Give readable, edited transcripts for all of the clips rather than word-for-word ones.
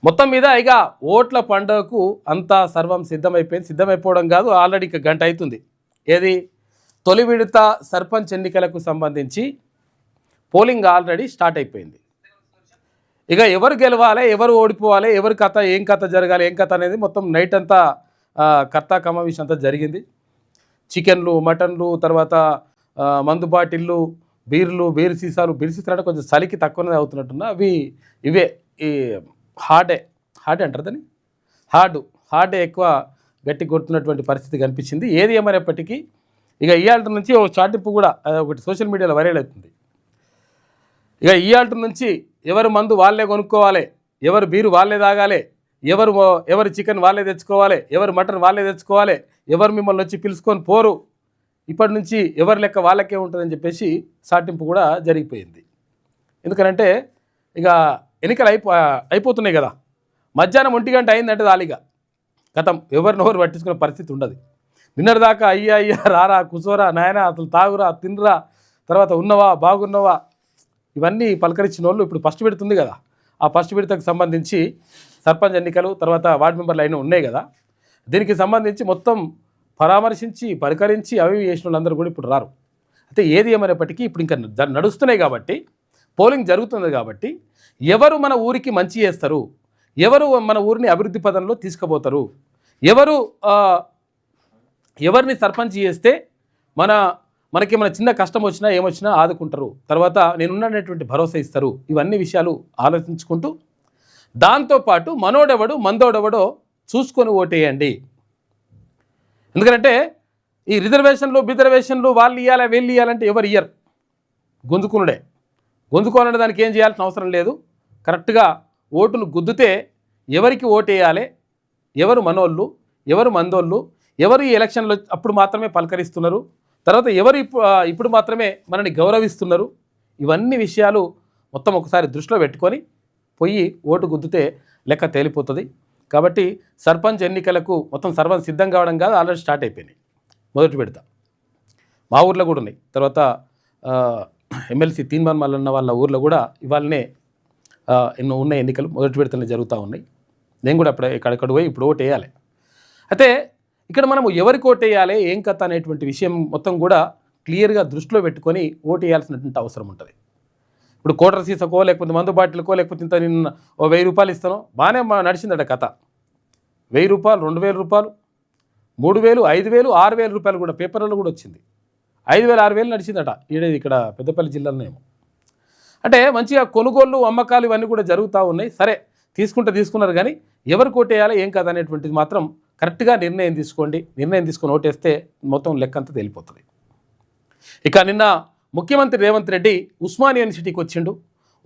మొత్తం మీద ఇక ఓట్ల పండుగకు అంతా సర్వం సిద్ధమైపోయింది. సిద్ధమైపోవడం కాదు, ఆల్రెడీ ఇక గంట అవుతుంది. ఏది తొలి విడత సర్పంచ్ ఎన్నికలకు సంబంధించి పోలింగ్ ఆల్రెడీ స్టార్ట్ అయిపోయింది. ఇక ఎవరు గెలవాలి, ఎవరు ఓడిపోవాలి, ఎవరి కథ, ఏం కథ జరగాలి, ఏం కథ అనేది మొత్తం నైట్ అంతా కర్తా కమావిష్ అంతా జరిగింది. చికెన్లు, మటన్లు, తర్వాత మందు బాటిళ్ళు, బీర్ సీసాలు అంటే కొంచెం చలికి తక్కువనే అవుతున్నట్టున్నా. ఇవే ఈ హార్డే అంటారు దాన్ని, హార్డే ఎక్కువ గట్టి కొడుతున్నటువంటి పరిస్థితి కనిపించింది. ఏది ఏమైనప్పటికీ ఇక ఇవాళ నుంచి ఒక చాటింపు కూడా ఒకటి సోషల్ మీడియాలో వైరల్ అవుతుంది. ఇక ఇవాళ నుంచి ఎవరు మందు వాళ్ళే కొనుక్కోవాలి, ఎవరు బీరు వాళ్ళే తాగాలి, ఎవరు చికెన్ వాళ్ళే తెచ్చుకోవాలి, ఎవరు మటన్ వాళ్ళే తెచ్చుకోవాలి, ఎవరు మిమ్మల్ని వచ్చి పిలుచుకొని పోరు, ఇప్పటి నుంచి ఎవరి లెక్క వాళ్ళకే ఉంటుందని చెప్పేసి చాటింపు కూడా జరిగిపోయింది. ఎందుకనంటే ఇక ఎన్నికలు అయిపోతున్నాయి కదా, మధ్యాహ్నం 1 గంట అయిందంటే దాలిగా గతం ఎవరినెవరు పట్టించుకునే పరిస్థితి ఉండదు. నిన్నటిదాకా అయ్యా రారా, కూసోరా, నాయన, అసలు తాగురా, తినరా, తర్వాత ఉన్నవా, బాగున్నవా, ఇవన్నీ పలకరించిన వాళ్ళు ఇప్పుడు ఫస్ట్ విడతుంది కదా, ఆ ఫస్ట్ విడతకు సంబంధించి సర్పంచ్ ఎన్నికలు, తర్వాత వార్డు మెంబర్లు అయినా ఉన్నాయి కదా, దీనికి సంబంధించి మొత్తం పరామర్శించి పరికరించి అవి చేసిన వాళ్ళందరూ కూడా ఇప్పుడు రారు. అయితే ఏది ఏమైనప్పటికీ ఇప్పుడు ఇంకా నడుస్తున్నాయి కాబట్టి, పోలింగ్ జరుగుతుంది కాబట్టి, ఎవరు మన ఊరికి మంచి చేస్తారు, ఎవరు మన ఊరిని అభివృద్ధి పదంలో తీసుకుపోతారు, ఎవరిని సర్పంచ్ చేస్తే మనకి మన చిన్న కష్టం వచ్చినా ఏమొచ్చినా ఆదుకుంటారు, తర్వాత నేనున్నటువంటి భరోసా ఇస్తారు, ఇవన్నీ విషయాలు ఆలోచించుకుంటూ దాంతోపాటు మనోడెవడు మందోడెవడో చూసుకొని ఓటేయండి. ఎందుకంటే ఈ రిజర్వేషన్లు వాళ్ళు ఇవ్వాలి, వీళ్ళు ఇవ్వాలంటే ఎవరు ఇయ్యరు, గొంతుకోవాలంటే దానికి ఏం చేయాల్సిన అవసరం లేదు. కరెక్ట్గా ఓటును గుద్దితే ఎవరికి ఓటేయాలి, ఎవరు మనోళ్ళు, ఎవరు మందోళ్ళు, ఎవరు ఈ ఎలక్షన్లో అప్పుడు మాత్రమే పలకరిస్తున్నారు, తర్వాత ఎవరు ఇప్పుడు మాత్రమే మనని గౌరవిస్తున్నారు, ఇవన్నీ విషయాలు మొత్తం ఒకసారి దృష్టిలో పెట్టుకొని పోయి ఓటు గుద్దితే లెక్క తేలిపోతుంది. కాబట్టి సర్పంచ్ ఎన్నికలకు మొత్తం సర్వం సిద్ధం కావడం కాదు, ఆల్రెడీ స్టార్ట్ అయిపోయినాయి. మొదటి విడత మా ఊర్లో కూడా ఉన్నాయి, తర్వాత ఎమ్మెల్సీ తీన్మాన్ మల్లన్న వాళ్ళ ఊర్లో కూడా ఇవాళనే ఎన్నో ఉన్నాయి ఎన్నికలు, మొదటి విడతలు జరుగుతూ ఉన్నాయి. నేను కూడా ఎక్కడెక్కడ పోయి ఇప్పుడు ఓటు వేయాలి. అయితే ఇక్కడ మనము ఎవరికి ఓటు వేయాలి, ఏం కథ అనేటువంటి విషయం మొత్తం కూడా క్లియర్గా దృష్టిలో పెట్టుకొని ఓటు వేయాల్సినటువంటి అవసరం ఉంటుంది. ఇప్పుడు కోటర్ సీసకో, లేకపోతే మందు బాటిల్కో, లేకపోతే ఇంత నిన్న 1000 రూపాయలు ఇస్తానో బాగానే నడిచిందట కథ. 1000 రూపాయలు, 2000 రూపాయలు, 3000, 5000, 6000 రూపాయలు కూడా పేపర్లలో కూడా వచ్చింది. 5000, 6000 నడిచిందట ఇక్కడ పెద్దపల్లి జిల్లాలోనేమో. అంటే మంచిగా కొనుగోళ్ళు, అమ్మకాలు ఇవన్నీ కూడా జరుగుతూ ఉన్నాయి. సరే తీసుకున్నారు, కానీ ఎవరికి ఓటేయాలి, ఏం కథ అనేటువంటిది మాత్రం కరెక్ట్గా నిర్ణయం తీసుకోండి. నిర్ణయం తీసుకొని ఓటేస్తే మొత్తం లెక్కంతా తేలిపోతుంది. ఇక నిన్న ముఖ్యమంత్రి రేవంత్ రెడ్డి ఉస్మానియా యూనివర్సిటీకి వచ్చిండు.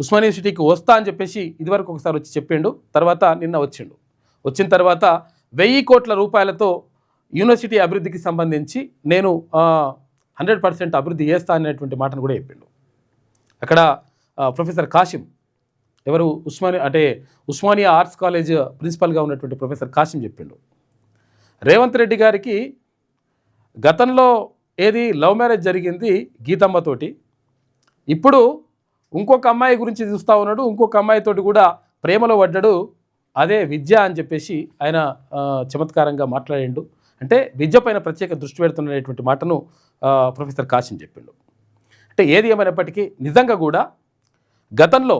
ఉస్మానియా యూనివర్సిటీకి వస్తా అని చెప్పేసి ఇదివరకు ఒకసారి వచ్చి చెప్పిండు, తర్వాత నిన్న వచ్చిన తర్వాత 1000 కోట్ల రూపాయలతో యూనివర్సిటీ అభివృద్ధికి సంబంధించి నేను 100% అభివృద్ధి చేస్తా అనేటువంటి మాటను కూడా చెప్పిండు. అక్కడ ప్రొఫెసర్ కాసిం, ఎవరు ఉస్మానియా ఆర్ట్స్ కాలేజ్ ప్రిన్సిపల్గా ఉన్నటువంటి ప్రొఫెసర్ కాసిం చెప్పిండు. రేవంత్ రెడ్డి గారికి గతంలో లవ్ మ్యారేజ్ జరిగింది గీతమ్మతోటి, ఇప్పుడు ఇంకొక అమ్మాయి గురించి చూస్తూ ఉన్నాడు, ఇంకొక అమ్మాయితోటి కూడా ప్రేమలో పడ్డాడు, అదే విద్య అని చెప్పేసి ఆయన చమత్కారంగా మాట్లాడిండు. అంటే విద్య పైన ప్రత్యేక దృష్టి పెడుతున్నటువంటి మాటను ప్రొఫెసర్ కాసిం చెప్పిండు. అంటే ఏది ఏమైనప్పటికీ నిజంగా కూడా గతంలో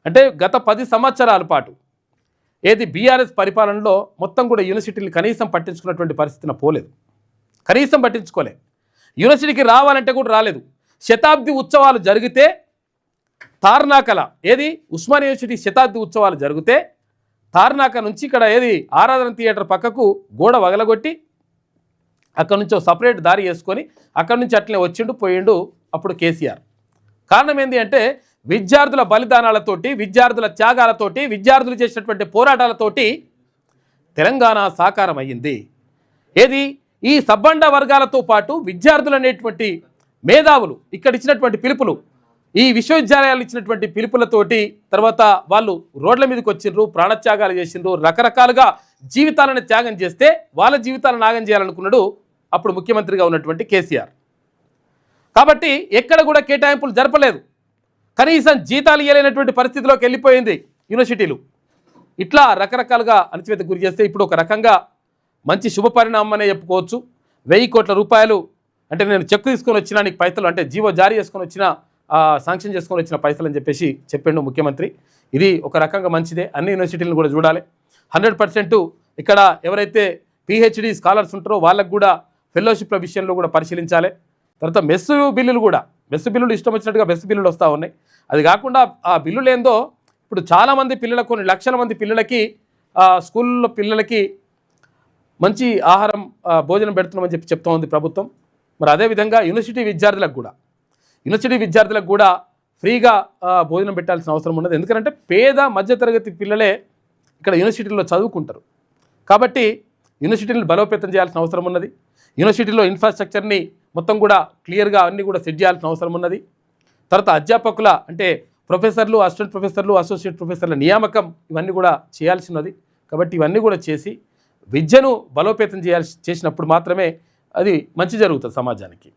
అంటే గత 10 సంవత్సరాల పాటు బీఆర్ఎస్ పరిపాలనలో మొత్తం కూడా యూనివర్సిటీలు కనీసం పట్టించుకున్నటువంటి పరిస్థితిన పోలేదు, కనీసం పట్టించుకోలే. యూనివర్సిటీకి రావాలంటే కూడా రాలేదు. శతాబ్ది ఉత్సవాలు జరిగితే తార్నాకల ఉస్మానియా యూనివర్సిటీ శతాబ్ది ఉత్సవాలు జరిగితే తార్నాక నుంచి ఇక్కడ ఆరాధన థియేటర్ పక్కకు గోడ వగలగొట్టి అక్కడ నుంచి సపరేట్ దారి వేసుకొని అక్కడి నుంచి అట్లనే పోయిండు అప్పుడు కేసీఆర్. కారణం ఏంటి అంటే విద్యార్థుల బలిదానాలతోటి, విద్యార్థుల త్యాగాలతోటి, విద్యార్థులు చేసినటువంటి పోరాటాలతోటి తెలంగాణ సాకారం అయ్యింది. ఈ సబ్బండ వర్గాలతో పాటు విద్యార్థులు అనేటువంటి మేధావులు ఇక్కడ ఇచ్చినటువంటి పిలుపులు, ఈ విశ్వవిద్యాలయాలు ఇచ్చినటువంటి పిలుపులతోటి తర్వాత వాళ్ళు రోడ్ల మీదకి వచ్చిండ్రు, ప్రాణత్యాగాలు చేసిండ్రు, రకరకాలుగా జీవితాలను త్యాగం చేస్తే వాళ్ళ జీవితాలను నాగం చేయాలనుకున్నాడు అప్పుడు ముఖ్యమంత్రిగా ఉన్నటువంటి కేసీఆర్. కాబట్టి ఎక్కడ కూడా కేటాయింపులు జరపలేదు, కనీసం జీతాలు ఇవ్వలేనటువంటి పరిస్థితిలోకి వెళ్ళిపోయింది యూనివర్సిటీలు. ఇట్లా రకరకాలుగా అణచివేతకు గురి చేస్తే ఇప్పుడు ఒక రకంగా మంచి శుభ పరిణామం అనే చెప్పుకోవచ్చు. 1000 కోట్ల రూపాయలు అంటే నేను చెక్ తీసుకొని వచ్చినా నీకు పైసలు అంటే జీవో జారీ చేసుకొని వచ్చిన శాంక్షన్ చేసుకొని వచ్చిన పైసలు అని చెప్పేసి చెప్పిండు ముఖ్యమంత్రి. ఇది ఒక రకంగా మంచిదే. అన్ని యూనివర్సిటీలను కూడా చూడాలి. 100% ఇక్కడ ఎవరైతే PhD స్కాలర్స్ ఉంటారో వాళ్ళకు కూడా ఫెలోషిప్ల విషయంలో కూడా పరిశీలించాలి. తర్వాత మెస్సు బిల్లులు ఇష్టం వచ్చినట్టుగా మెస్సు బిల్లులు వస్తూ ఉన్నాయి. అది కాకుండా ఆ బిల్లులు ఏందో ఇప్పుడు చాలామంది పిల్లలకు కొన్ని లక్షల మంది పిల్లలకి స్కూల్లో పిల్లలకి మంచి ఆహారం భోజనం పెడుతున్నామని చెప్తూ ఉంది ప్రభుత్వం. మరి అదేవిధంగా యూనివర్సిటీ విద్యార్థులకు కూడా ఫ్రీగా భోజనం పెట్టాల్సిన అవసరం ఉన్నది. ఎందుకంటే పేద మధ్యతరగతి పిల్లలే ఇక్కడ యూనివర్సిటీలో చదువుకుంటారు కాబట్టి యూనివర్సిటీని బలోపేతం చేయాల్సిన అవసరం ఉన్నది. యూనివర్సిటీలో ఇన్ఫ్రాస్ట్రక్చర్ని మొత్తం కూడా క్లియర్గా అన్నీ కూడా సెట్ చేయాల్సిన అవసరం ఉన్నది. తర్వాత అధ్యాపకుల అంటే ప్రొఫెసర్లు, అసిస్టెంట్ ప్రొఫెసర్లు, అసోసియేట్ ప్రొఫెసర్ల నియామకం ఇవన్నీ కూడా చేయాల్సి ఉన్నది. కాబట్టి ఇవన్నీ కూడా చేసి విద్యను బలోపేతం చేసినప్పుడు మాత్రమే అది మంచి జరుగుతుంది సమాజానికి.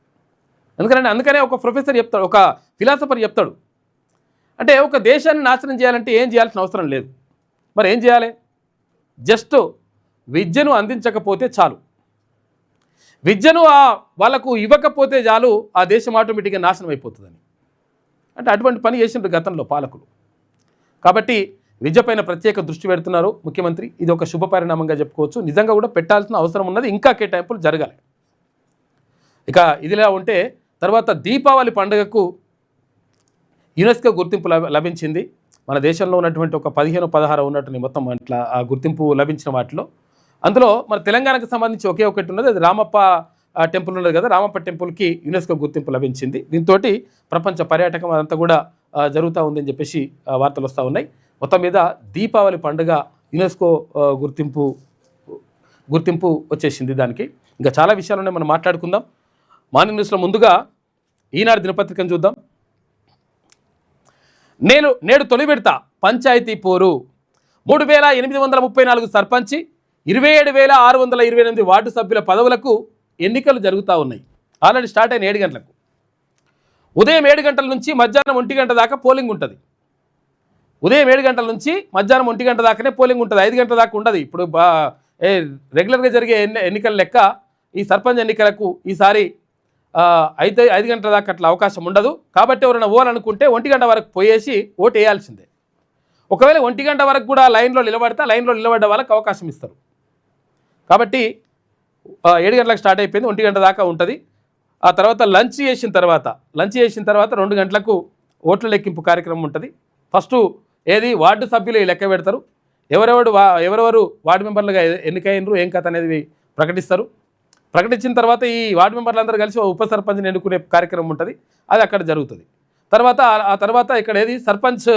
అందుకనే ఒక ప్రొఫెసర్ చెప్తాడు, ఒక ఫిలాసఫర్ చెప్తాడు, అంటే ఒక దేశాన్ని నాశనం చేయాలంటే ఏం చేయాల్సిన అవసరం లేదు. మరి ఏం చేయాలి? జస్ట్ విద్యను అందించకపోతే చాలు, విద్యను వాళ్ళకు ఇవ్వకపోతే చాలు, ఆ దేశం ఆటోమేటిక్గా నాశనం అయిపోతుందని. అంటే అటువంటి పని చేసిండ్రు గతంలో పాలకులు. కాబట్టి విద్యపైన ప్రత్యేక దృష్టి పెడుతున్నారు ముఖ్యమంత్రి. ఇది ఒక శుభ పరిణామంగా చెప్పుకోవచ్చు. నిజంగా కూడా పెట్టాల్సిన అవసరం ఉన్నది. ఇంకా కేటాయింపులు జరగాలి. ఇక ఇదిలా ఉంటే తర్వాత దీపావళి పండుగకు యునెస్కో గుర్తింపు లభించింది. మన దేశంలో ఉన్నటువంటి ఒక 15-16 ఉన్నటువంటి మొత్తం అట్లా ఆ గుర్తింపు లభించిన వాటిలో అందులో మన తెలంగాణకు సంబంధించి ఒకే ఒకటి ఉన్నది. అది రామప్ప టెంపుల్ ఉన్నది కదా, రామప్ప టెంపుల్కి యునెస్కో గుర్తింపు లభించింది. దీంతో ప్రపంచ పర్యాటకం అదంతా కూడా జరుగుతూ ఉందని చెప్పేసి వార్తలు వస్తూ ఉన్నాయి. మొత్తం మీద దీపావళి పండుగ యునెస్కో గుర్తింపు వచ్చేసింది దానికి. ఇంకా చాలా విషయాలున్నాయి, మనం మాట్లాడుకుందాం. మార్నింగ్ న్యూస్లో ముందుగా ఈనాడు దినపత్రికను చూద్దాం. నేడు తొలి విడత పంచాయతీ పోరు. 3834 సర్పంచి, 27628 వార్డు సభ్యుల పదవులకు ఎన్నికలు జరుగుతూ ఉన్నాయి. ఆల్రెడీ స్టార్ట్ అయిన 7 గంటలకు. ఉదయం 7 గంటల నుంచి మధ్యాహ్నం 1 గంట దాకా పోలింగ్ ఉంటుంది. ఉదయం 7 గంటల నుంచి మధ్యాహ్నం 1 గంట దాకానే పోలింగ్ ఉంటుంది. 5 గంటల దాకా ఉండదు. ఇప్పుడు రెగ్యులర్గా జరిగే ఎన్నికల లెక్క ఈ సర్పంచ్ ఎన్నికలకు ఈసారి 5 గంటల దాకా అట్లా అవకాశం ఉండదు. కాబట్టి ఎవరైనా ఓవాలనుకుంటే 1 గంట వరకు పోయేసి ఓటు వేయాల్సిందే. ఒకవేళ 1 గంట వరకు కూడా లైన్లో నిలబడ్డ వాళ్ళకి అవకాశం ఇస్తారు. కాబట్టి 7 గంటలకు స్టార్ట్ అయిపోయింది, 1 గంట దాకా ఉంటుంది. ఆ తర్వాత లంచ్ చేసిన తర్వాత 2 గంటలకు ఓట్ల లెక్కింపు కార్యక్రమం ఉంటుంది. ఫస్ట్ వార్డు సభ్యులు లెక్క పెడతారు. ఎవరెవరు వార్డు మెంబర్లుగా ఎన్నికైనరు ఏం కథ అనేది ప్రకటిస్తారు. ప్రకటించిన తర్వాత ఈ వార్డు మెంబర్లందరూ కలిసి ఉప సర్పంచ్ని ఎన్నుకునే కార్యక్రమం ఉంటుంది. అది అక్కడ జరుగుతుంది. ఆ తర్వాత ఇక్కడ సర్పంచ్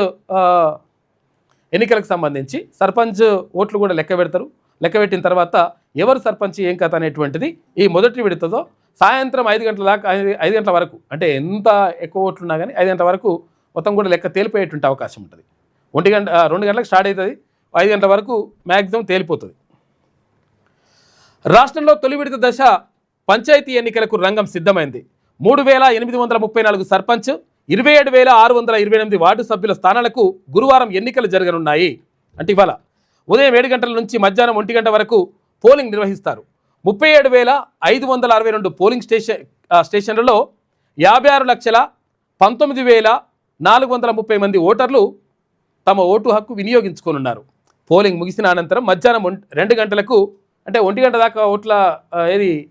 ఎన్నికలకు సంబంధించి సర్పంచ్ ఓట్లు కూడా లెక్క పెడతారు. లెక్క పెట్టిన తర్వాత ఎవరు సర్పంచ్ ఏం కథ అనేటువంటిది ఈ మొదటి విడతతో సాయంత్రం 5 గంటల దాకా 5 గంటల వరకు, అంటే ఎంత ఎక్కువ ఓట్లు ఉన్నా కానీ 5 గంటల వరకు మొత్తం కూడా లెక్క తేలిపోయేటువంటి అవకాశం ఉంటుంది. 2 గంటలకు స్టార్ట్ అవుతుంది, 5 గంటల వరకు మ్యాక్సిమం తేలిపోతుంది. రాష్ట్రంలో తొలి విడత దశ పంచాయతీ ఎన్నికలకు రంగం సిద్ధమైంది. 3834 సర్పంచ్, 27628 వార్డు సభ్యుల స్థానాలకు గురువారం ఎన్నికలు జరగనున్నాయి. అంటే ఇవాళ ఉదయం 7 గంటల నుంచి మధ్యాహ్నం 1 గంట వరకు పోలింగ్ నిర్వహిస్తారు. 37,562 పోలింగ్ స్టేషన్లలో 56,19,430 మంది ఓటర్లు తమ ఓటు హక్కు వినియోగించుకోనున్నారు. పోలింగ్ ముగిసిన అనంతరం మధ్యాహ్నం 2 గంటలకు, అంటే 1 గంట దాకా ఓట్ల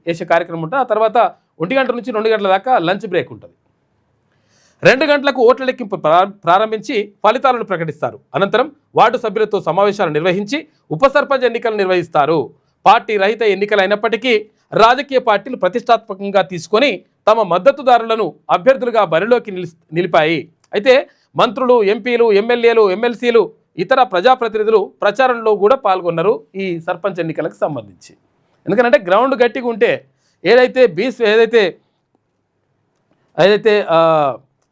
వేసే కార్యక్రమం ఉంటుంది. ఆ తర్వాత 1 గంట నుంచి 2 గంటల దాకా లంచ్ బ్రేక్ ఉంటుంది. 2 గంటలకు ఓట్ల లెక్కింపు ప్రారంభించి ఫలితాలను ప్రకటిస్తారు. అనంతరం వార్డు సభ్యులతో సమావేశాలు నిర్వహించి ఉప సర్పంచ్ ఎన్నికలు నిర్వహిస్తారు. పార్టీ రహిత ఎన్నికలైనప్పటికీ రాజకీయ పార్టీలు ప్రతిష్టాత్మకంగా తీసుకొని తమ మద్దతుదారులను అభ్యర్థులుగా బరిలోకి నిలిపాయి. అయితే మంత్రులు, ఎంపీలు, ఎమ్మెల్యేలు, ఎమ్మెల్సీలు, ఇతర ప్రజాప్రతినిధులు ప్రచారంలో కూడా పాల్గొన్నారు ఈ సర్పంచ్ ఎన్నికలకు సంబంధించి. ఎందుకంటే గ్రౌండ్ గట్టిగా ఉంటే ఏదైతే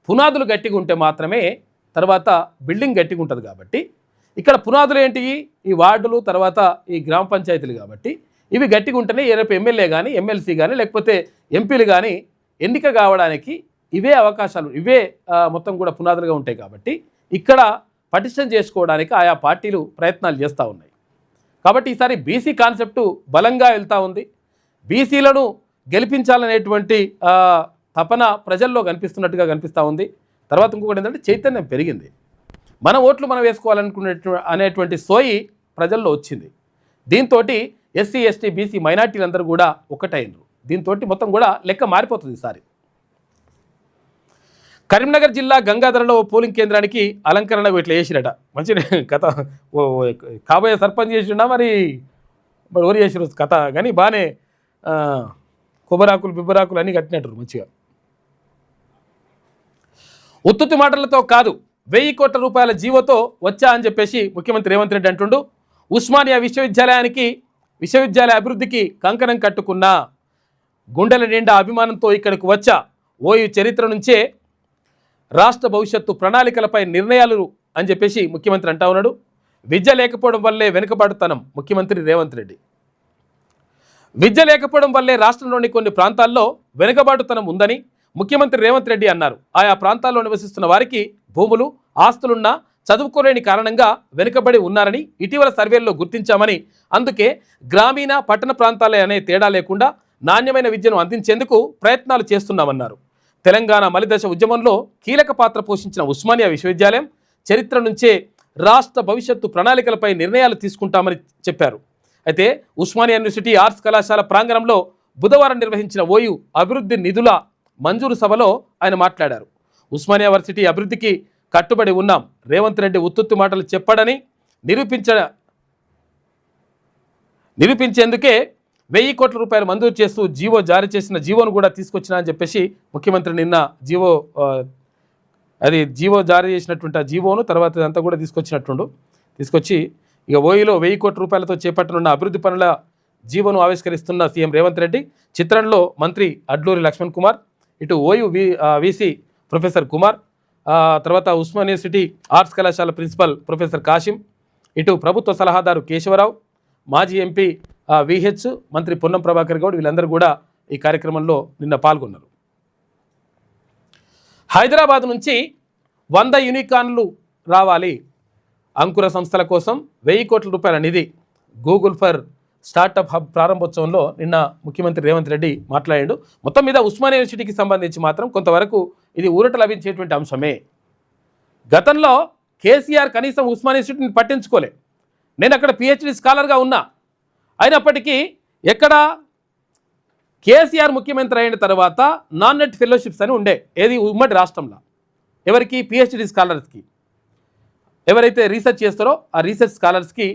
పునాదులు గట్టిగా ఉంటే మాత్రమే తర్వాత బిల్డింగ్ గట్టిగా ఉంటుంది. కాబట్టి ఇక్కడ పునాదులు ఏంటి? ఈ వార్డులు, తర్వాత ఈ గ్రామ పంచాయతీలు. కాబట్టి ఇవి గట్టిగా ఉంటేనే రేపు ఎమ్మెల్యే కానీ, ఎమ్మెల్సీ కానీ, లేకపోతే ఎంపీలు కానీ ఎన్నిక కావడానికి ఇవే అవకాశాలు, ఇవే మొత్తం కూడా పునాదులుగా ఉంటాయి. కాబట్టి ఇక్కడ పటిష్టం చేసుకోవడానికి ఆయా పార్టీలు ప్రయత్నాలు చేస్తూ ఉన్నాయి. కాబట్టి ఈసారి బీసీ కాన్సెప్టు బలంగా వెళ్తూ ఉంది. బీసీలను గెలిపించాలనేటువంటి తపన ప్రజల్లో కనిపిస్తున్నట్టుగా కనిపిస్తూ ఉంది. తర్వాత ఇంకొకటి ఏంటంటే చైతన్యం పెరిగింది. మన ఓట్లు మనం అనేటువంటి సోయి ప్రజల్లో వచ్చింది. దీంతో ఎస్సీ ఎస్టీ బీసీ మైనార్టీలందరూ కూడా ఒకటైనరు. దీంతో మొత్తం కూడా లెక్క మారిపోతుంది ఈసారి. కరీంనగర్ జిల్లా గంగాధరలో పోలింగ్ కేంద్రానికి అలంకరణ ఇట్లా చేసిరట. మంచి కథ కాబోయే సర్పంచ్ చేసిండా మరి ఎవరు చేసిరు కథ కానీ బాగానే కొబ్బరాకులు బిబ్బరాకులు అన్నీ కట్టినట్టు మంచిగా. ఉత్తుత్తి మాటలతో కాదు 1000 కోట్ల రూపాయల జీవోతో వచ్చా అని చెప్పేసి ముఖ్యమంత్రి రేవంత్ రెడ్డి అంటుండు. ఉస్మానియా విశ్వవిద్యాలయ అభివృద్ధికి కంకణం కట్టుకున్న గుండెల నిండా అభిమానంతో ఇక్కడికి వచ్చా. ఓయూ చరిత్ర నుంచే రాష్ట్ర భవిష్యత్తు ప్రణాళికలపై నిర్ణయాలు అని చెప్పేసి ముఖ్యమంత్రి అంటా ఉన్నాడు. విద్య లేకపోవడం వల్లే వెనుకబాటుతనం ముఖ్యమంత్రి రేవంత్ రెడ్డి. విద్య లేకపోవడం వల్లే రాష్ట్రంలోని కొన్ని ప్రాంతాల్లో వెనుకబాటుతనం ఉందని ముఖ్యమంత్రి రేవంత్ రెడ్డి అన్నారు. ఆయా ప్రాంతాల్లో నివసిస్తున్న వారికి భూములు ఆస్తులున్నా చదువుకోలేని కారణంగా వెనుకబడి ఉన్నారని ఇటీవల సర్వేల్లో గుర్తించామని, అందుకే గ్రామీణ పట్టణ ప్రాంతాలే అనే తేడా లేకుండా నాణ్యమైన విద్యను అందించేందుకు ప్రయత్నాలు చేస్తున్నామన్నారు. తెలంగాణ మలిదశ ఉద్యమంలో కీలక పాత్ర పోషించిన ఉస్మానియా విశ్వవిద్యాలయం చరిత్ర నుంచే రాష్ట్ర భవిష్యత్తు ప్రణాళికలపై నిర్ణయాలు తీసుకుంటామని చెప్పారు. అయితే ఉస్మానియా యూనివర్సిటీ ఆర్ట్స్ కళాశాల ప్రాంగణంలో బుధవారం నిర్వహించిన ఓయూ అభివృద్ధి నిధుల మంజూరు సభలో ఆయన మాట్లాడారు. ఉస్మానియా యూనివర్సిటీ అభివృద్ధికి కట్టుబడి ఉన్నాం. రేవంత్ రెడ్డి ఉత్తుత్తి మాటలు చెప్పడని నిరూపించేందుకే 1000 కోట్ల రూపాయలు మంజూరు చేస్తూ జీవో జారీ చేసిన జీవోను కూడా తీసుకొచ్చినా అని చెప్పేసి ముఖ్యమంత్రి నిన్న జీవో జారీ చేసినటువంటి ఆ జీవోను తర్వాత అంతా కూడా తీసుకొచ్చి ఇక ఓయూలో 1000 కోట్ల రూపాయలతో చేపట్టనున్న అభివృద్ధి పనుల జీవోను ఆవిష్కరిస్తున్న సీఎం రేవంత్ రెడ్డి. చిత్రంలో మంత్రి అడ్లూరి లక్ష్మణ్ కుమార్, ఇటు ఓయూ వీసీ ప్రొఫెసర్ కుమార్, తర్వాత ఉస్మానియా యూనివర్సిటీ ఆర్ట్స్ కళాశాల ప్రిన్సిపల్ ప్రొఫెసర్ కాశిం, ఇటు ప్రభుత్వ సలహాదారు కేశవరావు, మాజీ ఎంపీ విహెచ్, మంత్రి పొన్నం ప్రభాకర్ గౌడ్ వీళ్ళందరూ కూడా ఈ కార్యక్రమంలో నిన్న పాల్గొన్నారు. హైదరాబాద్ నుంచి 100 యూనికార్న్లు రావాలి. అంకుర సంస్థల కోసం 1000 కోట్ల రూపాయల నిధి. గూగుల్ ఫర్ స్టార్టప్ హబ్ ప్రారంభోత్సవంలో నిన్న ముఖ్యమంత్రి రేవంత్ రెడ్డి మాట్లాడాడు. మొత్తం మీద ఉస్మానియా యూనివర్సిటీకి సంబంధించి మాత్రం కొంతవరకు ఇది ఊరట లభించేటువంటి అంశమే. గతంలో కేసీఆర్ కనీసం ఉస్మానియా యూనివర్సిటీని పట్టించుకోలే. నేను అక్కడ పిహెచ్డి స్కాలర్గా ఉన్నా. అయినప్పటికీ ఎక్కడ కేసీఆర్ ముఖ్యమంత్రి అయిన తర్వాత నాన్ నెట్ ఫెలోషిప్స్ అని ఉండే ఏది ఉమ్మడి రాష్ట్రంలో. ఎవరికి? పిహెచ్డి స్కాలర్స్కి. ఎవరైతే రీసెర్చ్ చేస్తారో ఆ రీసెర్చ్ స్కాలర్స్కి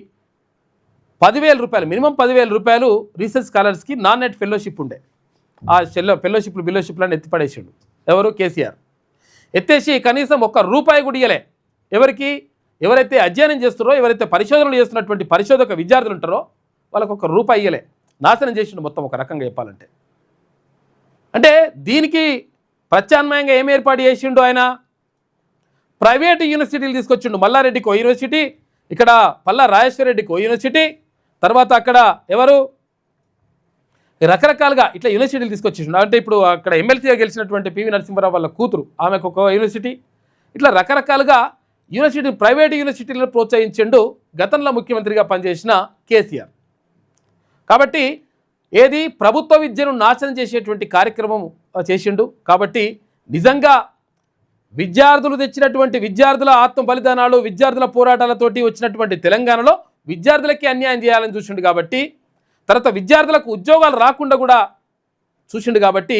10,000 రూపాయలు, మినిమం 10,000 రూపాయలు రీసెర్చ్ స్కాలర్స్కి నాన్ నెట్ ఫెలోషిప్ ఉండే. ఆ బిలోషిప్లను ఎత్తిపడేసాడు ఎవరు? కేసీఆర్. ఎత్తేసి కనీసం ₹1 కూడా ఇయ్యలే. ఎవరికి? ఎవరైతే అధ్యయనం చేస్తారో, ఎవరైతే పరిశోధనలు చేస్తున్నటువంటి పరిశోధక విద్యార్థులు ఉంటారో వాళ్ళకు ₹1 ఇయ్యలే. నాశనం చేసిండు మొత్తం ఒక రకంగా చెప్పాలంటే. అంటే దీనికి ప్రత్యామ్నాయంగా ఏం ఏర్పాటు చేసిండు ఆయన? ప్రైవేటు యూనివర్సిటీలు తీసుకొచ్చిండు. మల్లారెడ్డికి ఓ యూనివర్సిటీ, ఇక్కడ పల్లా రాజేశ్వరరెడ్డికి ఓ యూనివర్సిటీ, తర్వాత అక్కడ ఎవరు రకరకాలుగా ఇట్లా యూనివర్సిటీలు తీసుకొచ్చిండు. అంటే ఇప్పుడు అక్కడ ఎమ్మెల్సీగా గెలిచినటువంటి పివి నరసింహారావు వాళ్ళ కూతురు, ఆమెకు ఒక యూనివర్సిటీ, ఇట్లా రకరకాలుగా యూనివర్సిటీ ప్రైవేటు యూనివర్సిటీలను ప్రోత్సహించిండు గతంలో ముఖ్యమంత్రిగా పనిచేసిన కేసీఆర్. కాబట్టి ఏది ప్రభుత్వ విద్యను నాశనం చేసేటువంటి కార్యక్రమం చేసిండు. కాబట్టి నిజంగా విద్యార్థులు తెచ్చినటువంటి విద్యార్థుల ఆత్మ బలిదానాలు, విద్యార్థుల పోరాటాలతోటి వచ్చినటువంటి తెలంగాణలో విద్యార్థులకి అన్యాయం చేయాలని చూసిండు. కాబట్టి తర్వాత విద్యార్థులకు ఉద్యోగాలు రాకుండా కూడా చూసిండు. కాబట్టి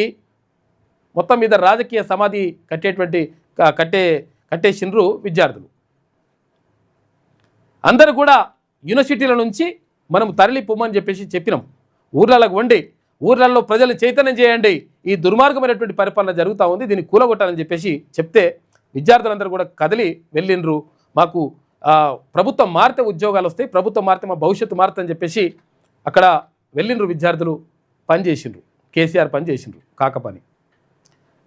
మొత్తం మీద రాజకీయ సమాధి కట్టేసిండ్రు విద్యార్థులు. అందరూ కూడా యూనివర్సిటీల నుంచి మనం తరలిపోమని చెప్పేసి చెప్పినాం. ఊర్లకు వండి ఊర్లలో ప్రజలు చైతన్యం చేయండి, ఈ దుర్మార్గమైనటువంటి పరిపాలన జరుగుతూ ఉంది, దీన్ని కూలగొట్టాలని చెప్పేసి చెప్తే విద్యార్థులందరూ కూడా కదిలి వెళ్ళిండ్రు. మాకు ప్రభుత్వం మారితే ఉద్యోగాలు వస్తాయి, ప్రభుత్వం మారితే మా భవిష్యత్తు మారుతుందని చెప్పేసి అక్కడ వెళ్ళిండ్రు విద్యార్థులు. పనిచేసిండ్రు, కేసీఆర్ పనిచేసిండ్రు కాక పని.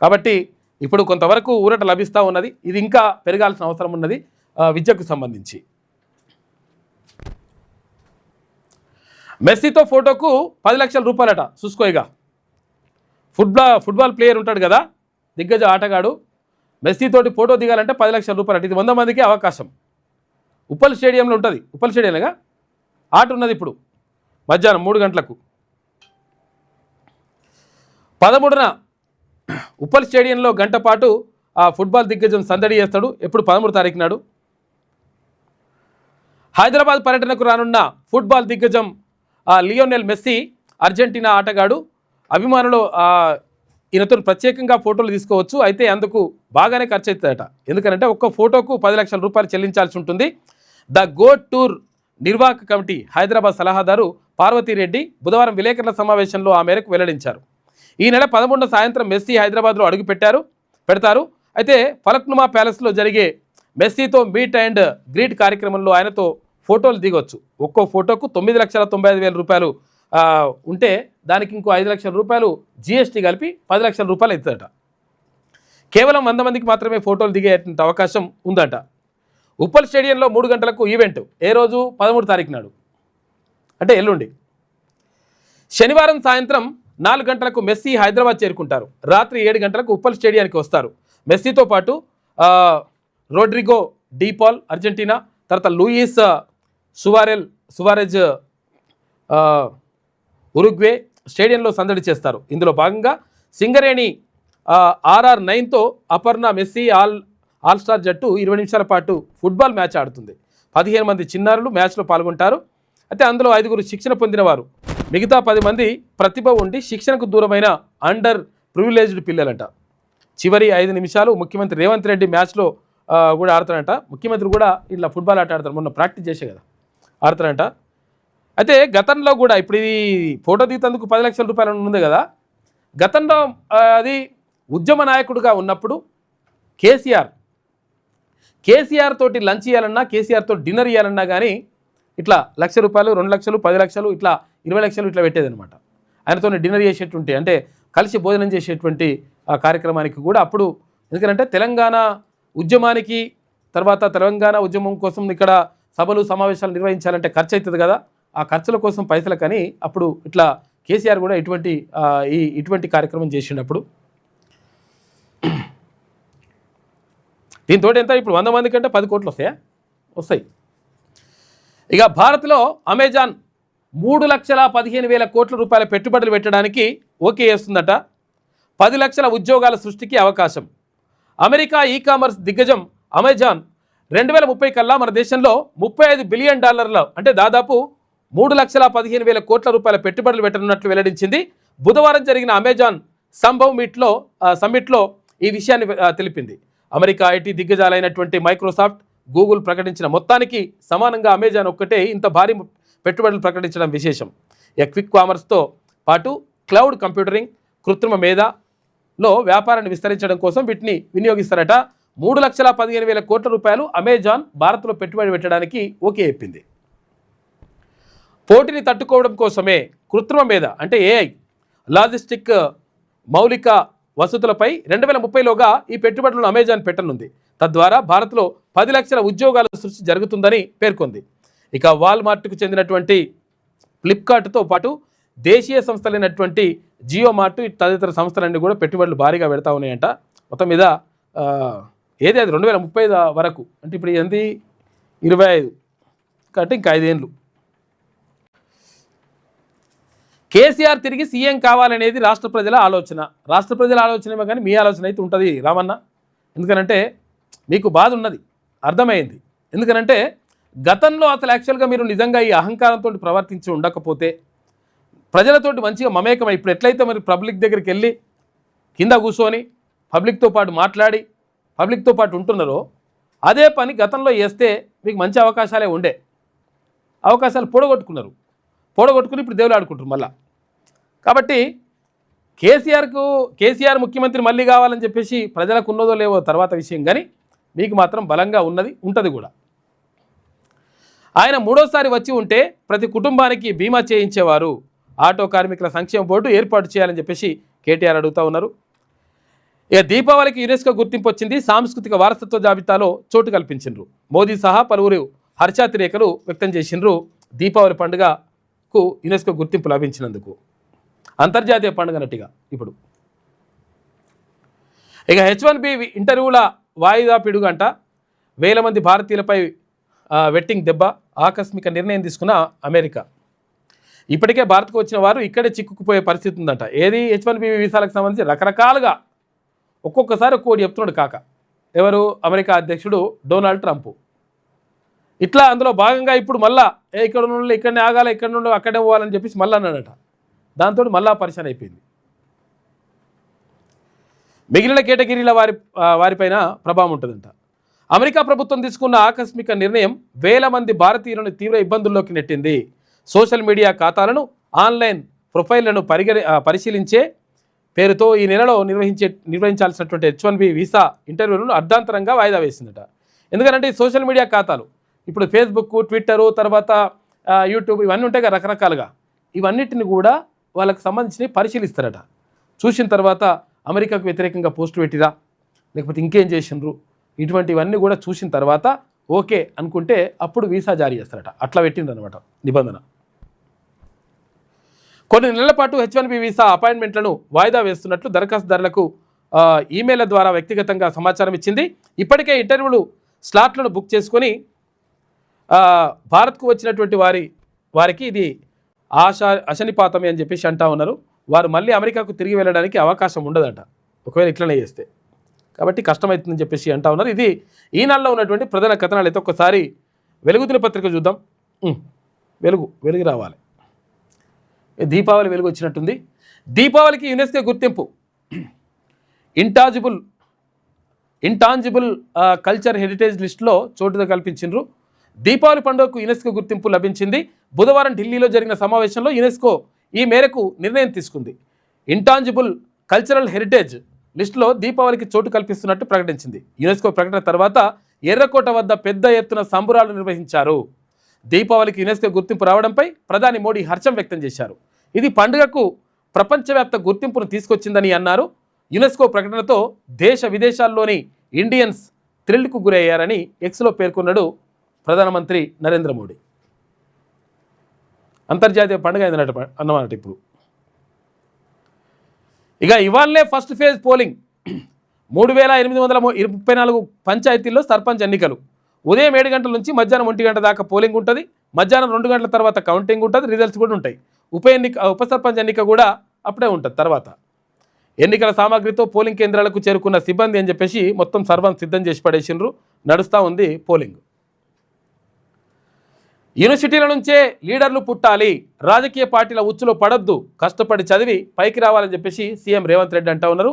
కాబట్టి ఇప్పుడు కొంతవరకు ఊరట లభిస్తూ ఉన్నది. ఇది ఇంకా పెరగాల్సిన అవసరం ఉన్నది విద్యకు సంబంధించి. మెస్సీతో ఫోటోకు 10 లక్షల రూపాయలట. చూసుకోయిగా ఫుట్బాల్ ప్లేయర్ ఉంటాడు కదా, దిగ్గజ ఆటగాడు, మెస్సీతోటి ఫోటో దిగాలంటే 10 లక్షల రూపాయలట. ఇది 100 మందికి అవకాశం. ఉప్పల్ స్టేడియంలో ఉంటుంది. ఉప్పల్ స్టేడియంగా ఆట ఉన్నది ఇప్పుడు మధ్యాహ్నం 3 గంటలకు. 13న ఉప్పల్ స్టేడియంలో గంట పాటు ఆ ఫుట్బాల్ దిగ్గజం సందడి చేస్తాడు. ఎప్పుడు 13 తారీఖు నాడు. హైదరాబాద్ పర్యటనకు రానున్న ఫుట్బాల్ దిగ్గజం లియోనెల్ మెస్సీ, అర్జెంటీనా ఆటగాడు. అభిమానులు ఈయనతో ప్రత్యేకంగా ఫోటోలు తీసుకోవచ్చు. అయితే అందుకు బాగానే ఖర్చు అవుతుందట. ఎందుకంటే ఒక్క ఫోటోకు 10 లక్షల రూపాయలు చెల్లించాల్సి ఉంటుంది. ద గోట్ టూర్ నిర్వాహక కమిటీ హైదరాబాద్ సలహాదారు పార్వతీరెడ్డి బుధవారం విలేకరుల సమావేశంలో ఆ మేరకు వెల్లడించారు. ఈ నెల 11న సాయంత్రం మెస్సీ హైదరాబాద్లో అడుగు పెడతారు. అయితే ఫలక్నుమా ప్యాలెస్లో జరిగే మెస్సీతో మీట్ అండ్ గ్రీట్ కార్యక్రమంలో ఆయనతో ఫోటోలు దిగొచ్చు. ఒక్కో ఫోటోకు 9,95,000 రూపాయలు ఉంటే దానికి ఇంకో 5 లక్షల రూపాయలు జీఎస్టీ కలిపి 10 లక్షల రూపాయలు అవుతుందట. కేవలం 100 మందికి మాత్రమే ఫోటోలు దిగే అవకాశం ఉందట. ఉప్పల్ స్టేడియంలో 3 గంటలకు ఈవెంట్. ఏ రోజు? 13 తారీఖు నాడు, అంటే ఎల్లుండి. శనివారం సాయంత్రం 4 గంటలకు మెస్సీ హైదరాబాద్ చేరుకుంటారు. రాత్రి 7 గంటలకు ఉప్పల్ స్టేడియానికి వస్తారు. మెస్సీతో పాటు రోడ్రిగో డీపాల్ అర్జెంటీనా, తర్వాత లూయిస్ సువారెజ్ ఉరుగ్వే స్టేడియంలో సందడి చేస్తారు. ఇందులో భాగంగా సింగరేణి RR9తో అపర్ణ మెస్సీ ఆల్ స్టార్ జట్టు 20 నిమిషాల పాటు ఫుట్బాల్ మ్యాచ్ ఆడుతుంది. 15 మంది చిన్నారులు మ్యాచ్లో పాల్గొంటారు. అయితే అందులో 5గురు శిక్షణ పొందినవారు, మిగతా 10 మంది ప్రతిభ ఉండి శిక్షణకు దూరమైన అండర్ ప్రివిలేజ్డ్ పిల్లలంట. చివరి 5 నిమిషాలు ముఖ్యమంత్రి రేవంత్ రెడ్డి మ్యాచ్లో కూడా ఆడతారంట. ముఖ్యమంత్రి కూడా ఇట్లా ఫుట్బాల్ ఆట ఆడతారు. మొన్న ప్రాక్టీస్ చేసే కదా ఆడతారంట. అయితే గతంలో కూడా ఇప్పుడు ఇది ఫోటో దిగేందుకు 10 లక్షల రూపాయలు ఉంది కదా. గతంలో అది ఉద్యమ నాయకుడిగా ఉన్నప్పుడు కేసీఆర్ తోటి లంచ్ ఇవ్వాలన్నా, కేసీఆర్ తోటి డిన్నర్ ఇవ్వాలన్నా కానీ ఇట్లా 1,00,000 రూపాయలు, 2 లక్షలు, 10 లక్షలు, ఇట్లా 20 లక్షలు ఇట్లా పెట్టేదనమాట. ఆయనతో డిన్నర్ చేసేటువంటి, అంటే కలిసి భోజనం చేసేటువంటి ఆ కార్యక్రమానికి కూడా అప్పుడు. ఎందుకంటే తెలంగాణ ఉద్యమానికి తర్వాత తెలంగాణ ఉద్యమం కోసం ఇక్కడ సభలు సమావేశాలు నిర్వహించాలంటే ఖర్చు అవుతుంది కదా. ఆ ఖర్చుల కోసం పైసలు కానీ అప్పుడు ఇట్లా కేసీఆర్ కూడా ఇటువంటి కార్యక్రమం చేసినప్పుడు దీంతో ఎంత ఇప్పుడు 100 మంది కంటే 10 కోట్లు వస్తాయి. ఇక భారత్లో అమెజాన్ 3,15,000 కోట్ల రూపాయల పెట్టుబడులు పెట్టడానికి ఓకే చేస్తుందట. 10 లక్షల ఉద్యోగాల సృష్టికి అవకాశం. అమెరికా కామర్స్ దిగ్గజం అమెజాన్ 2030 కల్లా మన దేశంలో $35 బిలియన్, అంటే దాదాపు 3,15,000 కోట్ల రూపాయల పెట్టుబడులు పెట్టనున్నట్లు వెల్లడించింది. బుధవారం జరిగిన అమెజాన్ సంభవ్ సమ్మిట్లో ఈ విషయాన్ని తెలిపింది. అమెరికా ఐటీ దిగ్గజాలైనటువంటి మైక్రోసాఫ్ట్, గూగుల్ ప్రకటించిన మొత్తానికి సమానంగా అమెజాన్ ఒక్కటే ఇంత భారీ పెట్టుబడులు ప్రకటించడం విశేషం. క్విక్ కామర్స్తో పాటు క్లౌడ్ కంప్యూటింగ్, కృత్రిమ మేధలో వ్యాపారాన్ని విస్తరించడం కోసం వీటిని వినియోగిస్తారట. 3,15,000 కోట్ల రూపాయలు అమెజాన్ భారత్లో పెట్టుబడి పెట్టడానికి ఓకే చెప్పింది. పోటీని తట్టుకోవడం కోసమే కృత్రిమ మేధ, అంటే AI, లాజిస్టిక్ మౌలిక వసతులపై 2030లోగా ఈ పెట్టుబడులను అమెజాన్ పెట్టనుంది. తద్వారా భారత్లో 10 లక్షల ఉద్యోగాల సృష్టి జరుగుతుందని పేర్కొంది. ఇక వాల్మార్ట్కు చెందినటువంటి ఫ్లిప్కార్ట్తో పాటు దేశీయ సంస్థలైనటువంటి జియో మార్ట్ తదితర సంస్థలన్నీ కూడా పెట్టుబడులు భారీగా పెడతా ఉన్నాయంట. మొత్తం మీద ఏది అది 2030 వరకు, అంటే ఇప్పుడు ఎంత 25 కాబట్టి ఇంకా 5 ఏళ్ళు. కేసీఆర్ తిరిగి సీఎం కావాలనేది రాష్ట్ర ప్రజల ఆలోచనేమో కానీ మీ ఆలోచన అయితే ఉంటుంది రామన్న. ఎందుకనంటే మీకు బాధ ఉన్నది, అర్థమైంది. ఎందుకనంటే గతంలో అసలు యాక్చువల్గా మీరు నిజంగా ఈ అహంకారంతో ప్రవర్తించి ఉండకపోతే ప్రజలతోటి మంచిగా మమేకమై, ఇప్పుడు ఎట్లయితే మరి పబ్లిక్ దగ్గరికి వెళ్ళి కింద కూర్చొని పబ్లిక్తో పాటు మాట్లాడి పబ్లిక్తో పాటు ఉంటున్నారో అదే పని గతంలో చేస్తే మీకు మంచి అవకాశాలే ఉండే. అవకాశాలు పొడగొట్టుకుని ఇప్పుడు దేవులు ఆడుకుంటారు మళ్ళా. కాబట్టి కేసీఆర్ ముఖ్యమంత్రి మళ్ళీ కావాలని చెప్పేసి ప్రజలకు ఉన్నదో లేవో తర్వాత విషయం, కానీ మీకు మాత్రం బలంగా ఉంటుంది కూడా. ఆయన 3వసారి వచ్చి ఉంటే ప్రతి కుటుంబానికి బీమా చేయించేవారు. ఆటో కార్మికుల సంక్షేమ బోర్డు ఏర్పాటు చేయాలని చెప్పేసి కేటీఆర్ అడుగుతూ ఉన్నారు. ఇక దీపావళికి యునెస్కో గుర్తింపు వచ్చింది. సాంస్కృతిక వారసత్వ జాబితాలో చోటు కల్పించిండ్రు. మోదీ సహా పలువురు హర్షాతిరేకలు వ్యక్తం చేసిండ్రు. దీపావళి పండుగకు యునెస్కో గుర్తింపు లభించినందుకు అంతర్జాతీయ పండుగ నట్టుగా. ఇప్పుడు ఇక H1B ఇంటర్వ్యూల వాయిదా పిడుగంట. 1,000 మంది భారతీయులపై వెట్టింగ్ దెబ్బ, ఆకస్మిక నిర్ణయం తీసుకున్న అమెరికా. ఇప్పటికే భారత్కు వచ్చిన వారు ఇక్కడే చిక్కుకుపోయే పరిస్థితి ఉందంట. ఏది H1B వీసాలకు సంబంధించి రకరకాలుగా ఒక్కొక్కసారి ఒక్కోటి చెప్తున్నాడు కాక. ఎవరు? అమెరికా అధ్యక్షుడు డొనాల్డ్ ట్రంప్. ఇట్లా అందులో భాగంగా ఇప్పుడు మళ్ళా ఇక్కడ నుండి ఇక్కడనే ఆగాలి, ఇక్కడ నుండి అక్కడే పోవాలని చెప్పేసి మళ్ళీ అన్నాడట. దాంతో మళ్ళా పరిశాన్ అయిపోయింది. మిగిలిన కేటగిరీల వారిపైన ప్రభావం ఉంటుందంట. అమెరికా ప్రభుత్వం తీసుకున్న ఆకస్మిక నిర్ణయం వేల మంది భారతీయులను తీవ్ర ఇబ్బందుల్లోకి నెట్టింది. సోషల్ మీడియా ఖాతాలను, ఆన్లైన్ ప్రొఫైళ్లను పరిశీలించే పేరుతో ఈ నెలలో నిర్వహించాల్సినటువంటి H1B వీసా ఇంటర్వ్యూలను అర్ధాంతరంగా వాయిదా వేసిందట. ఎందుకంటే ఈ సోషల్ మీడియా ఖాతాలు ఇప్పుడు ఫేస్బుక్, ట్విట్టరు, తర్వాత యూట్యూబ్ ఇవన్నీ ఉంటాయి కదా రకరకాలుగా. ఇవన్నిటిని కూడా వాళ్ళకి సంబంధించినవి పరిశీలిస్తారట. చూసిన తర్వాత అమెరికాకు వ్యతిరేకంగా పోస్టు పెట్టిరా, లేకపోతే ఇంకేం చేసిండ్రు, ఇటువంటివన్నీ కూడా చూసిన తర్వాత ఓకే అనుకుంటే అప్పుడు వీసా జారీ చేస్తారట. అట్లా పెట్టిండ్రనమాట నిబంధన. కొన్ని నెలల పాటు H1B వీసా అపాయింట్మెంట్లను వాయిదా వేస్తున్నట్లు దరఖాస్తుదారులకు ఈమెయిల్ ద్వారా వ్యక్తిగతంగా సమాచారం ఇచ్చింది. ఇప్పటికే ఇంటర్వ్యూలు స్లాట్లను బుక్ చేసుకొని భారత్కు వచ్చినటువంటి వారికి ఇది అశనిపాతమే అని చెప్పేసి అంటా ఉన్నారు. వారు మళ్ళీ అమెరికాకు తిరిగి వెళ్ళడానికి అవకాశం ఉండదట ఒకవేళ ఇట్లనే చేస్తే. కాబట్టి కష్టమవుతుందని చెప్పేసి అంటా ఉన్నారు. ఇది ఈనాడులో ఉన్నటువంటి ప్రధాన కథనాలు. అయితే ఒక్కసారి వెలుగు దినపత్రిక చూద్దాం. వెలుగు రావాలి. దీపావళి వెలుగు వచ్చినట్టుంది. దీపావళికి యునెస్కో గుర్తింపు. ఇంటాంజిబుల్ కల్చర్ హెరిటేజ్ లిస్టులో చోటు కల్పించిండ్రు. దీపావళి పండుగకు యునెస్కో గుర్తింపు లభించింది. బుధవారం ఢిల్లీలో జరిగిన సమావేశంలో యునెస్కో ఈ మేరకు నిర్ణయం తీసుకుంది. ఇంటాంజిబుల్ కల్చరల్ హెరిటేజ్ లిస్టులో దీపావళికి చోటు కల్పిస్తున్నట్టు ప్రకటించింది. యునెస్కో ప్రకటన తర్వాత ఎర్రకోట వద్ద పెద్ద ఎత్తున సంబురాలు నిర్వహించారు. దీపావళికి యునెస్కో గుర్తింపు రావడంపై ప్రధాని మోడీ హర్షం వ్యక్తం చేశారు. ఇది పండుగకు ప్రపంచవ్యాప్త గుర్తింపును తీసుకొచ్చిందని అన్నారు. యునెస్కో ప్రకటనతో దేశ విదేశాల్లోని ఇండియన్స్ థ్రిల్కు గురయ్యారని ఎక్స్లో పేర్కొన్నాడు ప్రధానమంత్రి నరేంద్ర మోడీ. అంతర్జాతీయ పండుగ అన్నమాట. ఇప్పుడు ఇక ఇవాళనే ఫస్ట్ ఫేజ్ పోలింగ్. 3834 పంచాయతీల్లో సర్పంచ్ ఎన్నికలు. ఉదయం 7 గంటల నుంచి మధ్యాహ్నం 1 గంట దాకా పోలింగ్ ఉంటుంది. మధ్యాహ్నం 2 గంటల తర్వాత కౌంటింగ్ ఉంటుంది. రిజల్ట్స్ కూడా ఉంటాయి. ఉప సర్పంచ్ ఎన్నిక కూడా అప్పుడే ఉంటుంది. తర్వాత ఎన్నికల సామాగ్రితో పోలింగ్ కేంద్రాలకు చేరుకున్న సిబ్బంది అని చెప్పేసి మొత్తం సర్వం సిద్ధం చేసి పడేసిండ్రు. నడుస్తూ ఉంది పోలింగ్. యూనివర్సిటీల నుంచే లీడర్లు పుట్టాలి, రాజకీయ పార్టీల ఉచ్చులో పడొద్దు, కష్టపడి చదివి పైకి రావాలని చెప్పేసి సీఎం రేవంత్ రెడ్డి అంటా ఉన్నారు.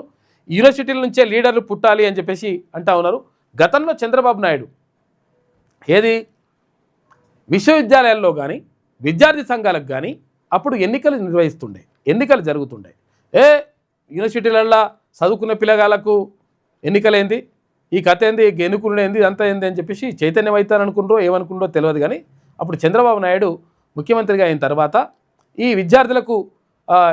యూనివర్సిటీల నుంచే లీడర్లు పుట్టాలి అని చెప్పేసి అంటా ఉన్నారు. గతంలో చంద్రబాబు నాయుడు విశ్వవిద్యాలయాల్లో కానీ విద్యార్థి సంఘాలకు కానీ అప్పుడు ఎన్నికలు నిర్వహిస్తుండే, ఎన్నికలు జరుగుతుండే. యూనివర్సిటీలల్లో చదువుకున్న పిల్లగాళ్ళకు ఎన్నికలేంది, ఈ కథ ఏంది, ఎన్నుకునేంది, అంతా ఏంది అని చెప్పేసి చైతన్యం అవుతారనుకుండ్రో ఏమనుకుండ్రో తెలియదు. కానీ అప్పుడు చంద్రబాబు నాయుడు ముఖ్యమంత్రిగా అయిన తర్వాత ఈ విద్యార్థులకు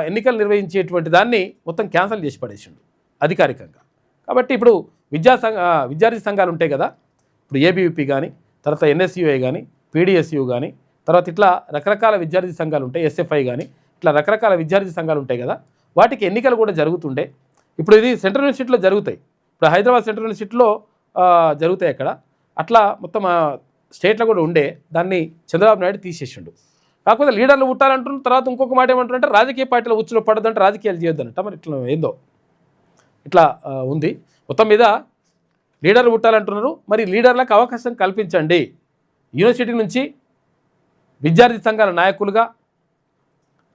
ఎన్నికలు దాన్ని మొత్తం క్యాన్సిల్ చేసి పడేసిండు అధికారికంగా. కాబట్టి ఇప్పుడు విద్యార్థి సంఘాలు ఉంటాయి కదా, ఇప్పుడు ఏబీవీపీ కానీ, తర్వాత ఎన్ఎస్యుఐ కానీ, పీడిఎస్యు కానీ, తర్వాత ఇట్లా రకరకాల విద్యార్థి సంఘాలు ఉంటాయి, ఎస్ఎఫ్ఐ కానీ, ఇట్లా రకరకాల విద్యార్థి సంఘాలు ఉంటాయి కదా, వాటికి ఎన్నికలు కూడా జరుగుతుండే. ఇప్పుడు ఇది సెంట్రల్ యూనివర్సిటీలో జరుగుతాయి. ఇప్పుడు హైదరాబాద్ సెంట్రల్ యూనివర్సిటీలో జరుగుతాయి అక్కడ. అట్లా మొత్తం స్టేట్లో కూడా ఉండే, దాన్ని చంద్రబాబు నాయుడు తీసేసిండు. కాకపోతే లీడర్లు పుట్టాలంటున్న తర్వాత ఇంకొక మాట ఏమంటారంటే రాజకీయ పార్టీల ఉచ్చులో పడదంటే రాజకీయాలు చేయొద్దనట. మరి ఇట్లా ఏందో ఇట్లా ఉంది. మొత్తం మీద లీడర్లు పుట్టాలంటున్నారు. మరి లీడర్లకు అవకాశం కల్పించండి. యూనివర్సిటీ నుంచి విద్యార్థి సంఘాల నాయకులుగా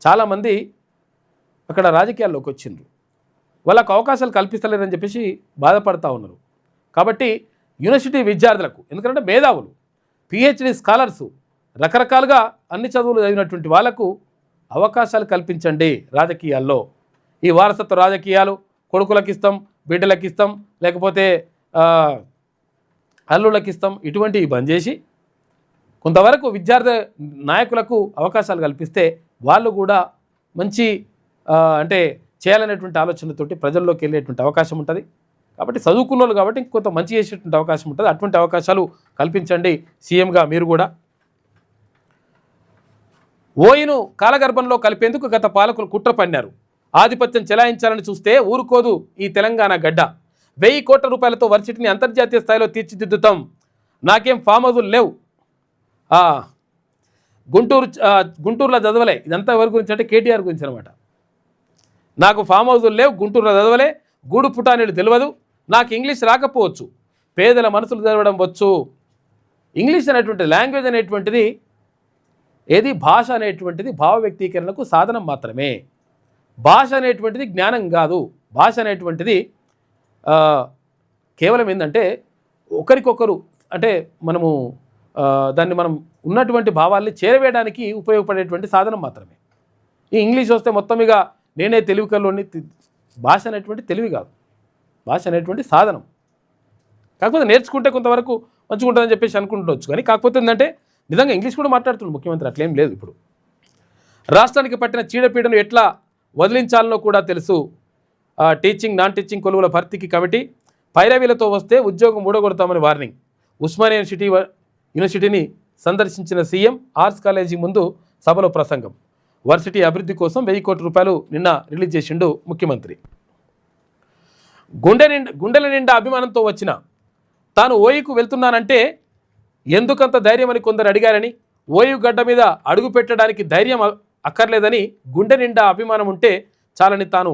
చాలామంది అక్కడ రాజకీయాల్లోకి వచ్చిండ్రు. వాళ్ళకు అవకాశాలు కల్పిస్తలేరని చెప్పేసి బాధపడుతూ ఉన్నారు. కాబట్టి యూనివర్సిటీ విద్యార్థులకు, ఎందుకంటే మేధావులు, పిహెచ్డి స్కాలర్సు, రకరకాలుగా అన్ని చదువులు చదివినటువంటి వాళ్ళకు అవకాశాలు కల్పించండి రాజకీయాల్లో. ఈ వారసత్వ రాజకీయాలు కొడుకులకు ఇస్తాం, బిడ్డలకు ఇస్తాం, లేకపోతే అల్లుళ్ళకి ఇస్తాం, ఇటువంటివి బంద్ చేసి కొంతవరకు విద్యార్థి నాయకులకు అవకాశాలు కల్పిస్తే వాళ్ళు కూడా మంచి అంటే చేయాలనేటువంటి ఆలోచనతోటి ప్రజల్లోకి వెళ్ళేటువంటి అవకాశం ఉంటుంది. కాబట్టి చదువుకున్న వాళ్ళు కాబట్టి కొంత మంచి చేసేటువంటి అవకాశం ఉంటుంది. అటువంటి అవకాశాలు కల్పించండి సీఎంగా మీరు కూడా. ఓయిను కాలగర్భంలో కలిపేందుకు గత పాలకులు కుట్ర పన్నారు. ఆధిపత్యం చెలాయించాలని చూస్తే ఊరుకోదు ఈ తెలంగాణ గడ్డ. 1000 కోట్ల రూపాయలతో వర్సిటీని అంతర్జాతీయ స్థాయిలో తీర్చిదిద్దుతాం. నాకేం ఫామ్ హౌజులు లేవు, గుంటూరులో చదవలే. ఇదంతా ఎవరి గురించి అంటే కేటీఆర్ గురించి అనమాట. నాకు ఫామ్ హౌజులు లేవు, గుంటూరులో చదవలే, గూడు పుటానీళ్ళు తెలియదు, నాకు ఇంగ్లీష్ రాకపోవచ్చు, పేదల మనసులు చదవడం వచ్చు. ఇంగ్లీష్ అనేటువంటిది, లాంగ్వేజ్ అనేటువంటిది ఏది, భాష అనేటువంటిది భావ వ్యక్తీకరణకు సాధనం మాత్రమే. భాష అనేటువంటిది జ్ఞానం కాదు. భాష అనేటువంటిది కేవలం ఏంటంటే ఒకరికొకరు అంటే మనము దాన్ని మనం ఉన్నటువంటి భావాల్ని చేరవేయడానికి ఉపయోగపడేటువంటి సాధనం మాత్రమే. ఈ ఇంగ్లీష్ వస్తే మొత్తం ఇక నేనే తెలివి కల్లోని. భాష అనేటువంటి తెలివి కాదు, భాష అనేటువంటి సాధనం. కాకపోతే నేర్చుకుంటే కొంతవరకు మంచిగా ఉంటుందని చెప్పేసి అనుకుంటుండొచ్చు. కానీ కాకపోతే ఏంటంటే నిజంగా ఇంగ్లీష్ కూడా మాట్లాడుతున్నాడు ముఖ్యమంత్రి, అట్లేం లేదు. ఇప్పుడు రాష్ట్రానికి పట్టిన చీడపీడను ఎట్లా వదిలించాలనో కూడా తెలుసు. టీచింగ్ నాన్ టీచింగ్ కొలువుల భర్తీకి కమిటీ, పైరవీలతో వస్తే ఉద్యోగం ఊడగొడతామని వార్నింగ్. ఉస్మానియా యూనివర్సిటీని సందర్శించిన సీఎం ఆర్ట్స్ కాలేజీ ముందు సభలో ప్రసంగం. వర్సిటీ అభివృద్ధి కోసం 1000 కోట్ల రూపాయలు నిన్న రిలీజ్ చేసిండు ముఖ్యమంత్రి. గుండెల నిండా అభిమానంతో వచ్చిన తాను ఓయూకు వెళ్తున్నానంటే ఎందుకంత ధైర్యం అని కొందరు అడిగారని, ఓయూ గడ్డ మీద అడుగు పెట్టడానికి ధైర్యం అక్కర్లేదని, గుండె నిండా అభిమానం ఉంటే చాలని తాను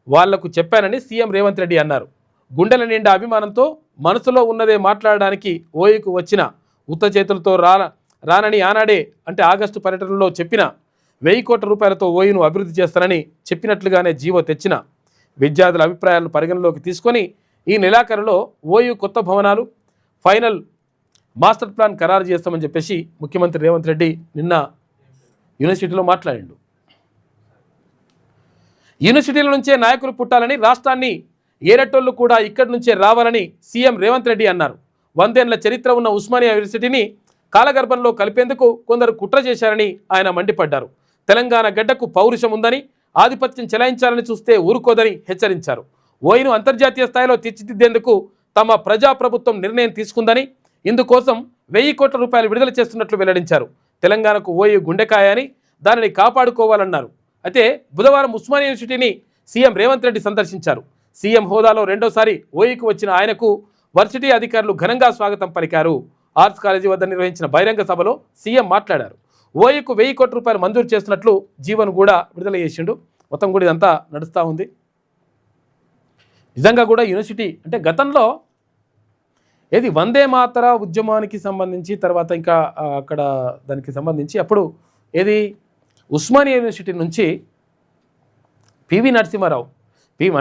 వాళ్లకు చెప్పానని సీఎం రేవంత్ రెడ్డి అన్నారు. గుండెల నిండా అభిమానంతో మనసులో ఉన్నదే మాట్లాడడానికి ఓయూకు వచ్చిన ఉత్త చేతులతో రానని ఆనాడే అంటే ఆగస్టు పర్యటనలో చెప్పిన 1000 కోట్ల రూపాయలతో ఓయూను అభివృద్ధి చేస్తానని చెప్పినట్లుగానే జీవో తెచ్చిన విద్యార్థుల అభిప్రాయాలను పరిగణలోకి తీసుకొని ఈ నెలాఖరులో ఓయూ కొత్త భవనాలు, ఫైనల్ మాస్టర్ ప్లాన్ ఖరారు చేస్తామని చెప్పేసి ముఖ్యమంత్రి రేవంత్ రెడ్డి నిన్న యూనివర్సిటీలో మాట్లాడిండు. యూనివర్సిటీల నుంచే నాయకులు పుట్టాలని, రాష్ట్రాన్ని ఏరటోళ్లు కూడా ఇక్కడి నుంచే రావాలని సీఎం రేవంత్ రెడ్డి అన్నారు. 100 ఏళ్ల చరిత్ర ఉన్న ఉస్మానియా యూనివర్సిటీని కాలగర్భంలో కలిపేందుకు కొందరు కుట్ర చేశారని ఆయన మండిపడ్డారు. తెలంగాణ గడ్డకు పౌరుషం ఉందని, ఆధిపత్యం చెలాయించాలని చూస్తే ఊరుకోదని హెచ్చరించారు. ఓయూను అంతర్జాతీయ స్థాయిలో తీర్చిదిద్దేందుకు తమ ప్రజాప్రభుత్వం నిర్ణయం తీసుకుందని, ఇందుకోసం 1000 కోట్ల రూపాయలు విడుదల చేస్తున్నట్లు వెల్లడించారు. తెలంగాణకు ఓయూ గుండెకాయ అని దానిని కాపాడుకోవాలన్నారు. అయితే బుధవారం ఉస్మానియా యూనివర్సిటీని సీఎం రేవంత్ రెడ్డి సందర్శించారు. సీఎం హోదాలో రెండోసారి ఓయూకు వచ్చిన ఆయనకు వర్సిటీ అధికారులు ఘనంగా స్వాగతం పలికారు. ఆర్ట్స్ కాలేజీ వద్ద నిర్వహించిన బహిరంగ సభలో సీఎం మాట్లాడారు. ఓయూకు 1000 కోట్ల రూపాయలు మంజూరు చేస్తున్నట్లు జీవోను కూడా విడుదల చేసిండు. మొత్తం కూడా ఇదంతా నడుస్తూ ఉంది. నిజంగా కూడా యూనివర్సిటీ అంటే గతంలో ఏది వందే మాతర ఉద్యమానికి సంబంధించి తర్వాత ఇంకా అక్కడ దానికి సంబంధించి అప్పుడు ఏది ఉస్మానియా యూనివర్సిటీ నుంచి పివి నరసింహారావు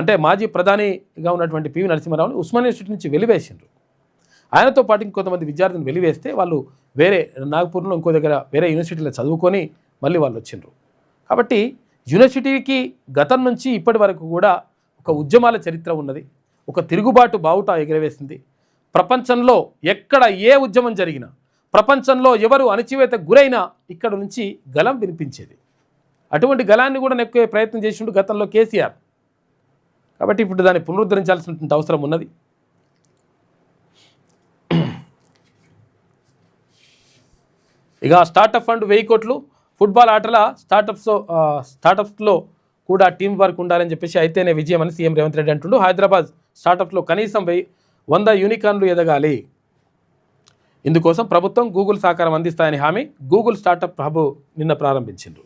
అంటే మాజీ ప్రధానిగా ఉన్నటువంటి పివి నరసింహారావుని ఉస్మానియా యూనివర్సిటీ నుంచి వెలివేసిండ్రు. ఆయనతో పాటు ఇంకొంతమంది విద్యార్థులను వెలివేస్తే వాళ్ళు వేరే నాగపూర్లో ఇంకో దగ్గర వేరే యూనివర్సిటీలో చదువుకొని మళ్ళీ వాళ్ళు వచ్చిండ్రు. కాబట్టి యూనివర్సిటీకి గతం నుంచి ఇప్పటి వరకు కూడా ఒక ఉద్యమాల చరిత్ర ఉన్నది. ఒక తిరుగుబాటు బావుట ఎగరవేసింది. ప్రపంచంలో ఎక్కడ ఏ ఉద్యమం జరిగినా, ప్రపంచంలో ఎవరు అణచివేత గురైనా ఇక్కడ నుంచి గలం వినిపించేది. అటువంటి గలాన్ని కూడా నెక్కే ప్రయత్నం చేసిండు గతంలో కేసీఆర్. కాబట్టి ఇప్పుడు దాన్ని పునరుద్ధరించాల్సినటువంటి అవసరం ఉన్నది. ఇక స్టార్టప్ ఫండ్ 1000 కోట్లు, ఫుట్బాల్ ఆటల స్టార్టప్స్లో కూడా టీం వర్క్ ఉండాలని చెప్పేసి అయితేనే విజయం అని సీఎం రేవంత్ రెడ్డి అంటుండు. హైదరాబాద్ స్టార్టప్స్లో కనీసం 100 యూనికార్న్లు ఎదగాలి. ఇందుకోసం ప్రభుత్వం గూగుల్ సహకారం అందిస్తాయని హామీ. గూగుల్ స్టార్టప్ హబ్ నిన్న ప్రారంభించిండ్రు.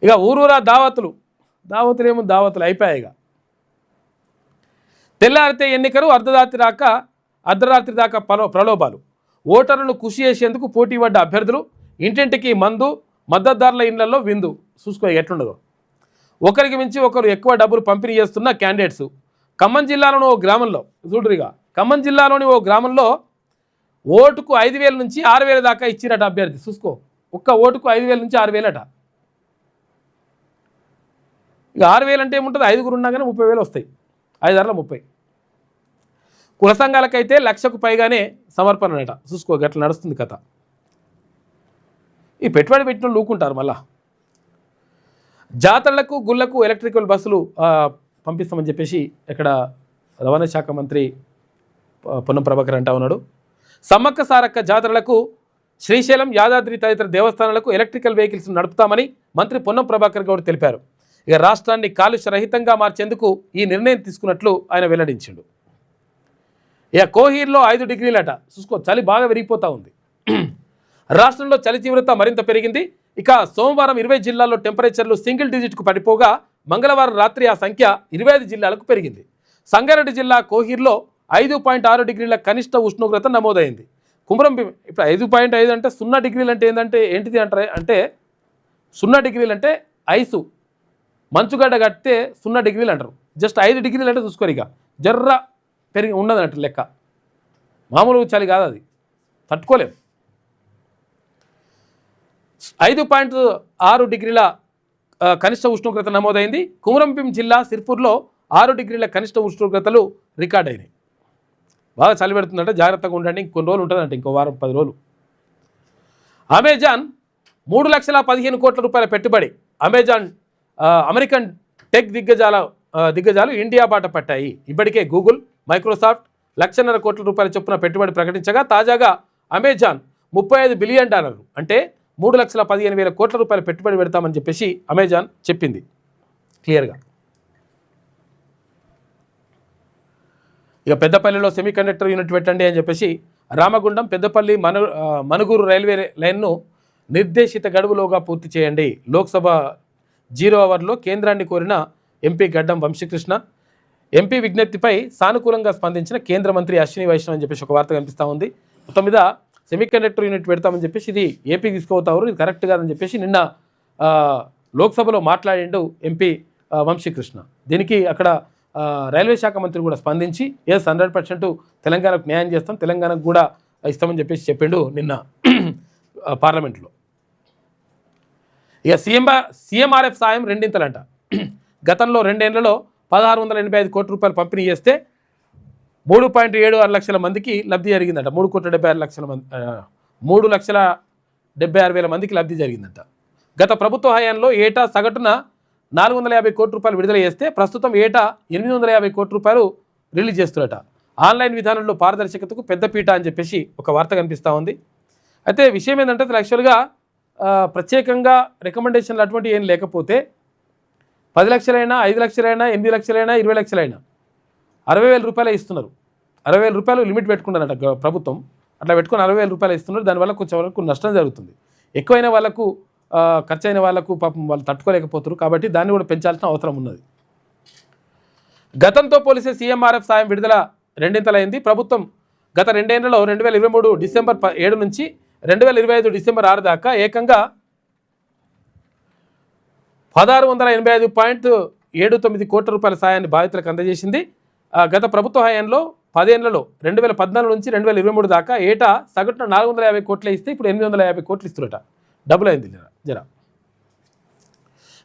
ఇక ఊరూరా దావతులు అయిపోయాయి. ఇక తెల్లారితే ఎన్నికలు, అర్ధరాత్రి దాకా ప్రలోభాలు. ఓటర్లను కృషి చేసేందుకు పోటీ పడ్డ అభ్యర్థులు, ఇంటింటికి మందు, మద్దతుదారుల ఇళ్లలో విందు. చూసుకో ఎట్లుండదో. ఒకరికి మించి ఒకరు ఎక్కువ డబ్బులు పంపిణీ చేస్తున్న క్యాండిడేట్స్. ఖమ్మం జిల్లాలోని ఓ గ్రామంలో ఓటుకు 5,000 నుంచి 6,000 దాకా ఇచ్చిరట అభ్యర్థి. చూసుకో, ఒక్క ఓటుకు 5,000 నుంచి 6,000 అట. ఇక 6,000 అంటే ఏముంటుంది, 5గురు ఉన్నా కానీ 30,000 వస్తాయి. 5×30. కుల సంఘాలకైతే 1,00,000కు పైగానే సమర్పణట. చూసుకో, గట్ల నడుస్తుంది కథ. ఈ పెట్టుబడి పెట్టిన లూకుంటారు. మళ్ళా జాతరలకు, గుళ్లకు ఎలక్ట్రికల్ బస్సులు పంపిస్తామని చెప్పేసి ఇక్కడ రవాణా శాఖ మంత్రి పొన్నం ప్రభాకర్ అంటా ఉన్నాడు. సమ్మక్క సారక్క జాతరలకు, శ్రీశైలం, యాదాద్రి తదితర దేవస్థానాలకు ఎలక్ట్రికల్ వెహికల్స్ నడుపుతామని మంత్రి పొన్నం ప్రభాకర్ గౌడ్ తెలిపారు. ఇక రాష్ట్రాన్ని కాలుష్య రహితంగా మార్చేందుకు ఈ నిర్ణయం తీసుకున్నట్లు ఆయన వెల్లడించాడు. ఇక కోహీర్లో 5 డిగ్రీలట. చూసుకో, చలి బాగా విరిగిపోతూ ఉంది. రాష్ట్రంలో చలి తీవ్రత మరింత పెరిగింది. ఇక సోమవారం 20 జిల్లాల్లో టెంపరేచర్లు సింగిల్ డిజిట్కు పడిపోగా మంగళవారం రాత్రి ఆ సంఖ్య 25 జిల్లాలకు పెరిగింది. సంగారెడ్డి జిల్లా కోహిర్లో 5.6 డిగ్రీల కనిష్ట ఉష్ణోగ్రత నమోదైంది. కుమ్రంభీం ఇప్పుడు 5.5 అంటే 0 డిగ్రీలు అంటే ఏంటిది అంటారు అంటే 0 డిగ్రీలు అంటే ఐసు మంచుగడ్డ కడితే 0 డిగ్రీలు అంటారు. జస్ట్ 5 డిగ్రీలు అంటే చూసుకోరు, ఇక జర్ర పెరిగి ఉన్నదంట లెక్క. మామూలు చలి కాదు, అది తట్టుకోలేము. 5.6 డిగ్రీల కనిష్ట ఉష్ణోగ్రత నమోదైంది. కుమ్రంభీం జిల్లా సిర్పూర్లో 6 డిగ్రీల కనిష్ట ఉష్ణోగ్రతలు రికార్డ్ అయినాయి. బాగా చలి పెడుతుందంటే జాగ్రత్తగా ఉండండి. ఇంకొన్ని రోజులు ఉంటుందంటే, ఇంకో వారం 10 రోజులు. అమెజాన్ 3,15 కోట్ల రూపాయల పెట్టుబడి. అమెజాన్ అమెరికన్ టెక్ దిగ్గజాలు ఇండియా బాట పట్టాయి. ఇప్పటికే గూగుల్, మైక్రోసాఫ్ట్ 1,50,000 కోట్ల రూపాయల చొప్పున పెట్టుబడి ప్రకటించగా తాజాగా అమెజాన్ $35 బిలియన్ అంటే 3,15,000 కోట్ల రూపాయల పెట్టుబడి పెడతామని చెప్పేసి అమెజాన్ చెప్పింది క్లియర్గా. ఇక పెద్దపల్లిలో సెమీకండక్టర్ యూనిట్ పెట్టండి అని చెప్పేసి రామగుండం పెద్దపల్లి మనుగూరు రైల్వే లైన్ను నిర్దేశిత గడువులోగా పూర్తి చేయండి. లోక్సభ 0 అవర్లో కేంద్రాన్ని కోరిన ఎంపీ గడ్డం వంశీకృష్ణ. ఎంపీ విజ్ఞప్తిపై సానుకూలంగా స్పందించిన కేంద్ర మంత్రి అశ్విని వైష్ణవ్ అని చెప్పేసి ఒక వార్త కనిపిస్తూ ఉంది. మొత్తం మీద సెమీకండక్టర్ యూనిట్ పెడతామని చెప్పేసి ఇది ఏపీ తీసుకుపోతారు, ఇది కరెక్ట్ కాదని చెప్పేసి నిన్న లోక్సభలో మాట్లాడిండు ఎంపీ వంశీకృష్ణ. దీనికి అక్కడ రైల్వే శాఖ మంత్రి కూడా స్పందించి 100% తెలంగాణకు న్యాయం చేస్తాం, తెలంగాణకు కూడా ఇస్తామని చెప్పేసి చెప్పిండు నిన్న పార్లమెంట్లో. ఇక సీఎంఆర్ఎఫ్ సాయం రెండింతలంట. గతంలో 2 ఏళ్లలో 1,685 కోట్ల రూపాయలు పంపిణీ చేస్తే 3.76 లక్షల మందికి లబ్ధి జరిగిందంట. 3,76,000 మందికి లబ్ధి జరిగిందంట. గత ప్రభుత్వ హయాంలో ఏటా సగటున 450 కోట్ల రూపాయలు విడుదల చేస్తే ప్రస్తుతం ఏటా 850 కోట్ల రూపాయలు రిలీజ్ చేస్తున్నట. ఆన్లైన్ విధానంలో పారదర్శకతకు పెద్దపీట అని చెప్పేసి ఒక వార్త కనిపిస్తూ ఉంది. అయితే విషయం ఏంటంటే యాక్చువల్గా ప్రత్యేకంగా రికమెండేషన్లు అటువంటి ఏం లేకపోతే 10 లక్షలైనా 5 లక్షలైనా 8 లక్షలైనా 20 లక్షలైనా 60,000 రూపాయలే ఇస్తున్నారు. 60,000 రూపాయలు లిమిట్ పెట్టుకున్నారట ప్రభుత్వం. అట్లా పెట్టుకుని 60,000 రూపాయలు ఇస్తున్నారు. దానివల్ల కొంచెం వరకు నష్టం జరుగుతుంది. ఎక్కువైన వాళ్ళకు ఖర్చు అయిన వాళ్ళకు పాపం వాళ్ళు తట్టుకోలేకపోతారు. కాబట్టి దాన్ని కూడా పెంచాల్సిన అవసరం ఉన్నది. గతంతో పోలిసే సీఎంఆర్ఎఫ్ సాయం విడుదల రెండింతలైంది. ప్రభుత్వం గత 2 ఏళ్లలో 2023 డిసెంబర్ 7 నుంచి 2025 డిసెంబర్ 6 దాకా ఏకంగా 1,685.79 కోట్ల రూపాయల సాయాన్ని బాధితులకు అందజేసింది. గత ప్రభుత్వ హయాంలో 10 ఏళ్లలో 2014 నుంచి 2023 దాకా ఏటా సగటున 450 కోట్లే ఇస్తే ఇప్పుడు 850 కోట్లు ఇస్తున్నట. డబుల్ అయింది జర.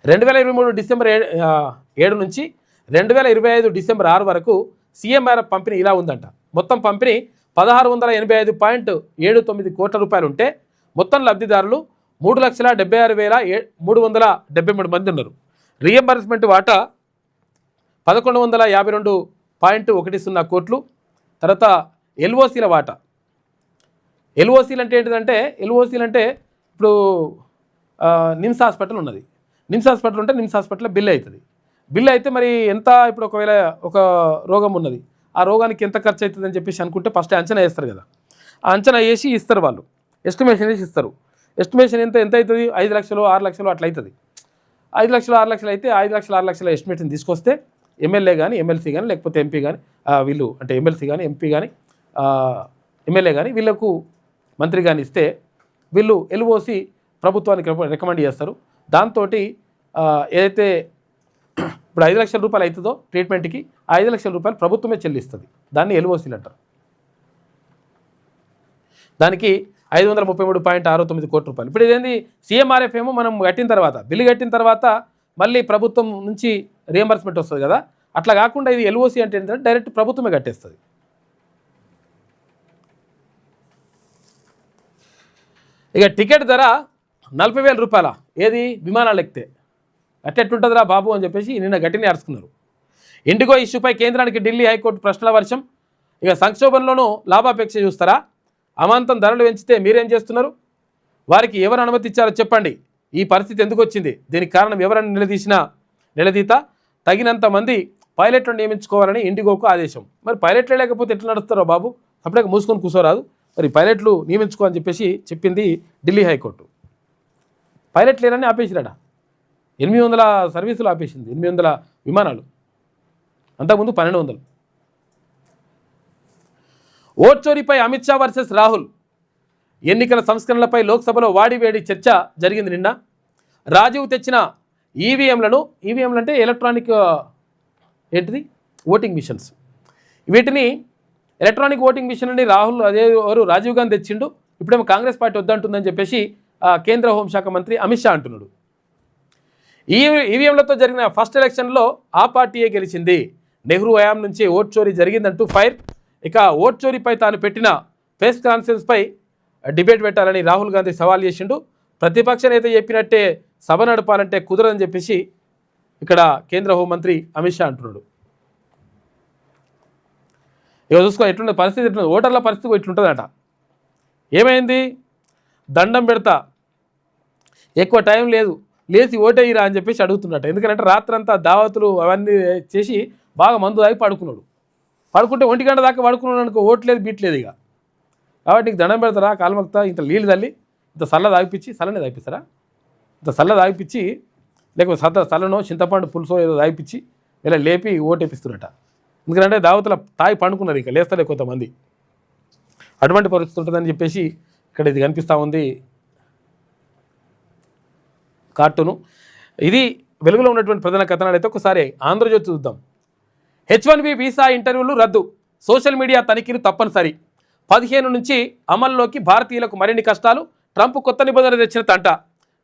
2023 డిసెంబర్ 7 నుంచి 2025 డిసెంబర్ 6 వరకు సీఎంఆర్ఎఫ్ పంపిణీ ఇలా ఉందంట. మొత్తం పంపిణీ 1,685.79 కోట్ల రూపాయలు ఉంటే మొత్తం లబ్ధిదారులు 3,76,373 మంది ఉన్నారు. రీఎంబర్స్మెంట్ వాటా 1,152.10 కోట్లు. తర్వాత ఎల్ఓసీల వాటా. ఎల్ఓసీలు అంటే ఏంటిదంటే ఇప్పుడు నిమ్స్ హాస్పిటల్ ఉన్నది. నిమ్స్ హాస్పిటల్ ఉంటే నిమ్స్ హాస్పిటల్లో బిల్ అవుతుంది. బిల్ అయితే మరి ఎంత, ఇప్పుడు ఒకవేళ ఒక రోగం ఉన్నది, ఆ రోగానికి ఎంత ఖర్చు అవుతుంది అని చెప్పేసి అనుకుంటే ఫస్ట్ అంచనా వేస్తారు కదా. ఆ అంచనా వేసి ఇస్తారు, వాళ్ళు ఎస్టిమేషన్ వేసి ఇస్తారు. ఎస్టిమేషన్ ఎంత అవుతుంది, 5 లక్షలు 6 లక్షలు అట్లా అవుతుంది. 5 లక్షలు 6 లక్షలు అయితే 5 లక్షలు 6 లక్షల ఎస్టిమేషన్ తీసుకొస్తే ఎమ్మెల్యే కానీ ఎమ్మెల్సీ కానీ లేకపోతే ఎంపీ కానీ వీళ్ళు అంటే ఎమ్మెల్సీ కానీ ఎంపీ కానీ ఎమ్మెల్యే కానీ వీళ్ళకు మంత్రి కానీ ఇస్తే వీళ్ళు ఎల్ఓసి ప్రభుత్వానికి రికమెండ్ చేస్తారు. దాంతో ఏదైతే ఇప్పుడు 5 లక్షల రూపాయలు అవుతుందో ట్రీట్మెంట్కి 5 లక్షల రూపాయలు ప్రభుత్వమే చెల్లిస్తుంది. దాన్ని ఎల్ఓసీలు అంటారు. దానికి 533.69 కోట్ల రూపాయలు. ఇప్పుడు ఇదేంది, సీఎంఆర్ఎఫ్ ఏమో మనం కట్టిన తర్వాత, బిల్లు కట్టిన తర్వాత మళ్ళీ ప్రభుత్వం నుంచి రియంబర్స్మెంట్ వస్తుంది కదా. అట్లా కాకుండా ఇది ఎల్ఓసి అంటే ఏంటంటే డైరెక్ట్ ప్రభుత్వమే కట్టేస్తుంది. ఇక టికెట్ ధర 40,000 రూపాయల, ఏది విమానాలు ఎక్కితే అట్టెట్టుంటుందిరా బాబు అని చెప్పేసి నిన్న గట్టిని అరుచుకున్నారు. ఇండిగో ఇష్యూపై కేంద్రానికి ఢిల్లీ హైకోర్టు ప్రశ్నల వర్షం. ఇక సంక్షోభంలోనూ లాభాపేక్ష చూస్తారా? అమాంతం ధరలు పెంచితే మీరేం చేస్తున్నారు? వారికి ఎవరు అనుమతి ఇచ్చారో చెప్పండి. ఈ పరిస్థితి ఎందుకు వచ్చింది? దీనికి కారణం ఎవరని నిలదీత తగినంత మంది పైలట్లను నియమించుకోవాలని ఇండిగోకు ఆదేశం. మరి పైలట్లే లేకపోతే ఎట్లా నడుస్తారో బాబు? అప్పుడే మూసుకొని కూర్చోరాదు. మరి పైలట్లు నియమించుకో అని చెప్పేసి చెప్పింది ఢిల్లీ హైకోర్టు. పైలట్ లేరని ఆపేసిరాడ. 800 సర్వీసులు ఆపేసింది, 800 విమానాలు, అంతకుముందు 1200. ఓట్ చోరీపై అమిత్ షా వర్సెస్ రాహుల్. ఎన్నికల సంస్కరణలపై లోక్సభలో వాడివేడి చర్చ జరిగింది నిన్న. రాజీవ్ తెచ్చిన ఈవీఎంలను, ఈవీఎంలు అంటే ఎలక్ట్రానిక్ ఏంటిది ఓటింగ్ మిషన్స్, వీటిని ఎలక్ట్రానిక్ ఓటింగ్ మిషన్ అని రాజీవ్ గాంధీ తెచ్చిండు. ఇప్పుడేమో కాంగ్రెస్ పార్టీ వద్దంటుందని చెప్పేసి కేంద్ర హోంశాఖ మంత్రి అమిత్ షా అంటున్నాడు. ఈవీఎంలతో జరిగిన ఫస్ట్ ఎలక్షన్లో ఆ పార్టీయే గెలిచింది. నెహ్రూ హయాం నుంచి ఓట్ చోరీ జరిగిందంటూ ఫైర్. ఇక ఓట్ చోరీపై తాను పెట్టిన ప్రెస్ కాన్ఫరెన్స్పై డిబేట్ పెట్టాలని రాహుల్ గాంధీ సవాల్ చేసిండు. ప్రతిపక్ష నేత చెప్పినట్టే సభ నడపాలంటే కుదరదని చెప్పేసి ఇక్కడ కేంద్ర హోంమంత్రి అమిత్ షా అంటున్నాడు. ఇక చూసుకో ఎట్లుండే పరిస్థితి, ఎట్లుంది ఓటర్ల పరిస్థితి ఇట్లుంటుందట. ఏమైంది, దండం పెడతా, ఎక్కువ టైం లేదు, లేచి ఓటేయిరా అని చెప్పేసి అడుగుతున్నట్ట. ఎందుకంటే రాత్రంతా దావతులు అవన్నీ చేసి బాగా మందు తాగి పడుకున్నాడు. పడుకుంటే 1 గంట దాకా పడుకున్నాడు అనుకో, ఓట్లేదు బీట్లేదు ఇక. కాబట్టి నీకు దండం పెడతారా, కాలుమక్తా, ఇంత నీళ్ళు తల్లి, ఇంత చల్ల తాగిపించి, చల్లనే తాగిపిస్తారా, ఇంత చల్ల తాగిపించి, లేకపోతే చల్లనో చింతపండు పులుసో ఏదో తాగిపించి ఇలా లేపి ఓటేపిస్తున్నట. ఎందుకంటే దావతుల తాగి పండుకున్నారు, ఇంకా లేస్తలే కొంతమంది. అటువంటి పరిస్థితి ఉంటుందని చెప్పేసి ఇక్కడ ఇది కనిపిస్తూ ఉంది కార్టూను. ఇది వెలుగులో ఉన్నటువంటి ప్రధాన కథనాలు. అయితే ఒకసారి ఆంధ్రజ్యోతి చూద్దాం. H1B వీసా ఇంటర్వ్యూలు రద్దు, సోషల్ మీడియా తనిఖీలు తప్పనిసరి. 15 నుంచి అమల్లోకి భారతీయులకు మరిన్ని కష్టాలు. ట్రంప్ కొత్త నిబంధనలు తెచ్చిన తంట.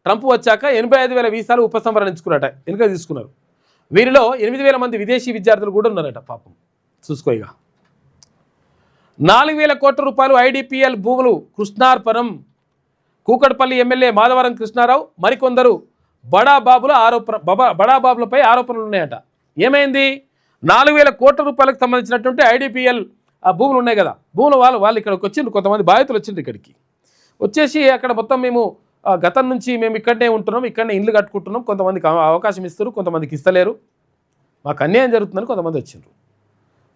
ట్రంప్ వచ్చాక 85,000 వీసాలు ఉపసంహరించుకున్నట, వెనుక తీసుకున్నారు. వీరిలో 8,000 మంది విదేశీ విద్యార్థులు కూడా ఉన్నారట. పాపం చూసుకో. ఇక 4,000 కోట్ల రూపాయలు ఐడిపిఎల్ భూములు కృష్ణార్పణం. కూకట్పల్లి ఎమ్మెల్యే మాధవరం కృష్ణారావు మరికొందరు బడాబాబులపై ఆరోపణలు ఉన్నాయట. ఏమైంది, 4,000 కోట్ల రూపాయలకు సంబంధించినటువంటి ఐడిపిఎల్ భూములు ఉన్నాయి కదా, భూములు వాళ్ళు ఇక్కడికి వచ్చిండ్రు, కొంతమంది బాధితులు వచ్చిండ్రు. ఇక్కడికి వచ్చేసి అక్కడ మొత్తం మేము గతం నుంచి మేము ఇక్కడనే ఉంటున్నాం, ఇక్కడనే ఇల్లు కట్టుకుంటున్నాం, కొంతమందికి అవకాశం ఇస్తారు, కొంతమందికి ఇస్తలేరు, మాకు అన్యాయం జరుగుతుందని కొంతమంది వచ్చిండ్రు.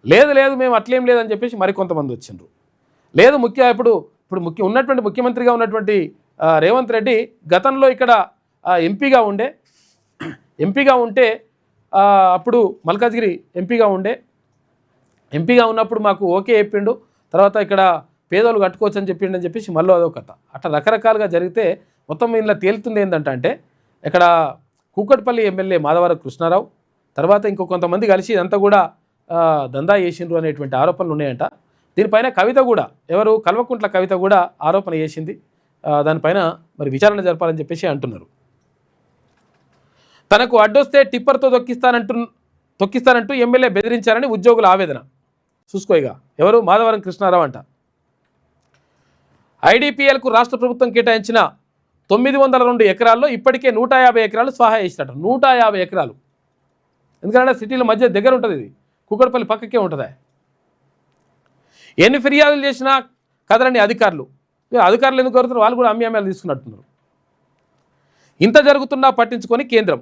లేదు మేము అట్లేం లేదని చెప్పేసి మరికొంతమంది వచ్చిండ్రు. లేదు ఇప్పుడు ఉన్నటువంటి ముఖ్యమంత్రిగా ఉన్నటువంటి రేవంత్ రెడ్డి గతంలో ఇక్కడ ఎంపీగా ఉంటే అప్పుడు మల్కాజ్గిరి ఎంపీగా ఉన్నప్పుడు మాకు ఓకే చెప్పిండు. తర్వాత ఇక్కడ పేదోళ్ళు కట్టుకోవచ్చు అని చెప్పిండని చెప్పేసి మళ్ళీ అదో కథ. అట్లా రకరకాలుగా జరిగితే మొత్తం ఇలా తేలుతుంది ఏంటంటే ఇక్కడ కూకట్పల్లి ఎమ్మెల్యే మాధవరం కృష్ణారావు తర్వాత ఇంకో కొంతమంది కలిసి ఇదంతా కూడా దందా చేసిండ్రు అనేటువంటి ఆరోపణలు ఉన్నాయంట. దీనిపైన కవిత కూడా, ఎవరు కల్వకుంట్ల కవిత కూడా ఆరోపణ చేసింది. దానిపైన మరి విచారణ జరపాలని చెప్పేసి అంటున్నారు. తనకు అడ్డొస్తే టిప్పర్తో తొక్కిస్తానంటూ ఎమ్మెల్యే బెదిరించారని ఉద్యోగుల ఆవేదన. చూసుకోయిగా ఎవరు, మాధవరం కృష్ణారావు అంట. ఐడిపిఎల్కు రాష్ట్ర ప్రభుత్వం కేటాయించిన 902 ఎకరాల్లో ఇప్పటికే 150 ఎకరాలు స్వాహా చేసినట్టు. 150 ఎకరాలు. ఎందుకంటే సిటీల మధ్య దగ్గర ఉంటుంది, ఇది కూకట్పల్లి పక్కకే ఉంటుంది. ఎన్ని ఫిర్యాదులు చేసినా కదలని అధికారులు ఎందుకు కోరుతున్నారు, వాళ్ళు కూడా అమ్మాయిలు తీసుకున్నట్టున్నారు. ఇంత జరుగుతున్నా పట్టించుకొని కేంద్రం.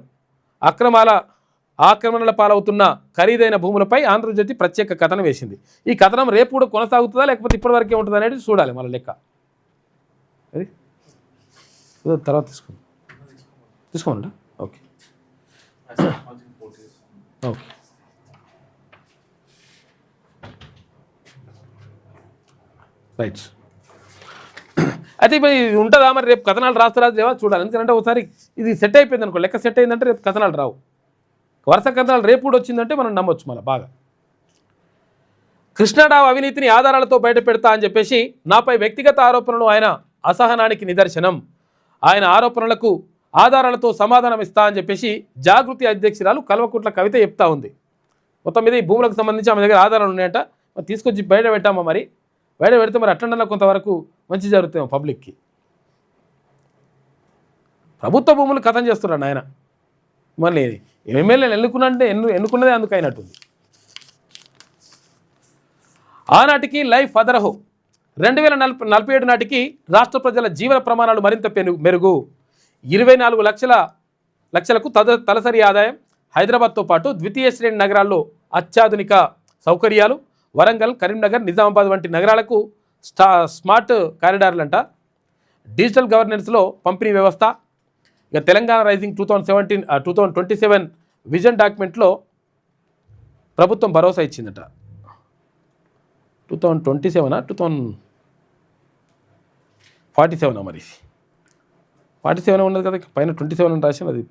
ఆక్రమణల పాలవుతున్న ఖరీదైన భూములపై ఆంధ్రజ్యోతి ప్రత్యేక కథనం వేసింది. ఈ కథనం రేపు కూడా కొనసాగుతుందా లేకపోతే ఇప్పటివరకే ఉంటుంది అనేది చూడాలి మళ్ళీ లెక్క. అది తర్వాత తీసుకోమండి. Okay right. అయితే ఇప్పుడు ఇది ఉంటుందా మరి, రేపు కథనాలు రాస్తారా లేవా చూడాలి. ఎందుకంటే ఒకసారి ఇది సెట్ అయిపోయింది అనుకో, లెక్క సెట్ అయిందంటే రేపు కథనాలు రావు. వరుస కథనాలు రేపు కూడా వచ్చిందంటే మనం నమ్మొచ్చు మళ్ళీ బాగా. కృష్ణారావు అవినీతిని ఆధారాలతో బయట పెడతా అని చెప్పేసి నాపై వ్యక్తిగత ఆరోపణలు ఆయన అసహనానికి నిదర్శనం. ఆయన ఆరోపణలకు ఆధారాలతో సమాధానం ఇస్తా అని చెప్పేసి జాగృతి అధ్యక్షురాలు కల్వకుంట్ల కవిత చెప్తా ఉంది. మొత్తం మీద ఈ భూములకు సంబంధించి ఆమె దగ్గర ఆధారాలు ఉన్నాయంట, మరి తీసుకొచ్చి బయట పెట్టామా, మరి బయట పెడితే మరి అట్లా కొంతవరకు మంచి జరుగుతాం పబ్లిక్కి. ప్రభుత్వ భూములు కథం చేస్తున్నాడు ఆయన. మళ్ళీ ఎమ్మెల్యేలు ఎన్నుకున్నదే అందుకు అయినట్టుంది. ఆనాటికి లైఫ్ అదరహో. 2047 నాటికి రాష్ట్ర ప్రజల జీవన ప్రమాణాలు మరింత మెరుగు. 24 లక్షలకు తలసరి ఆదాయం. హైదరాబాద్తో పాటు ద్వితీయ శ్రేణి నగరాల్లో అత్యాధునిక సౌకర్యాలు. వరంగల్, కరీంనగర్, నిజామాబాద్ వంటి నగరాలకు స్మార్ట్ కారిడార్లంట, డిజిటల్ గవర్నెన్స్లో పంపిణీ వ్యవస్థ. ఇక తెలంగాణ రైజింగ్ 2027 విజన్ డాక్యుమెంట్లో ప్రభుత్వం భరోసా ఇచ్చిందట. 2027 2047 మరి 47 ఉన్నది కదా, పైన 27 అని రాసిన, అది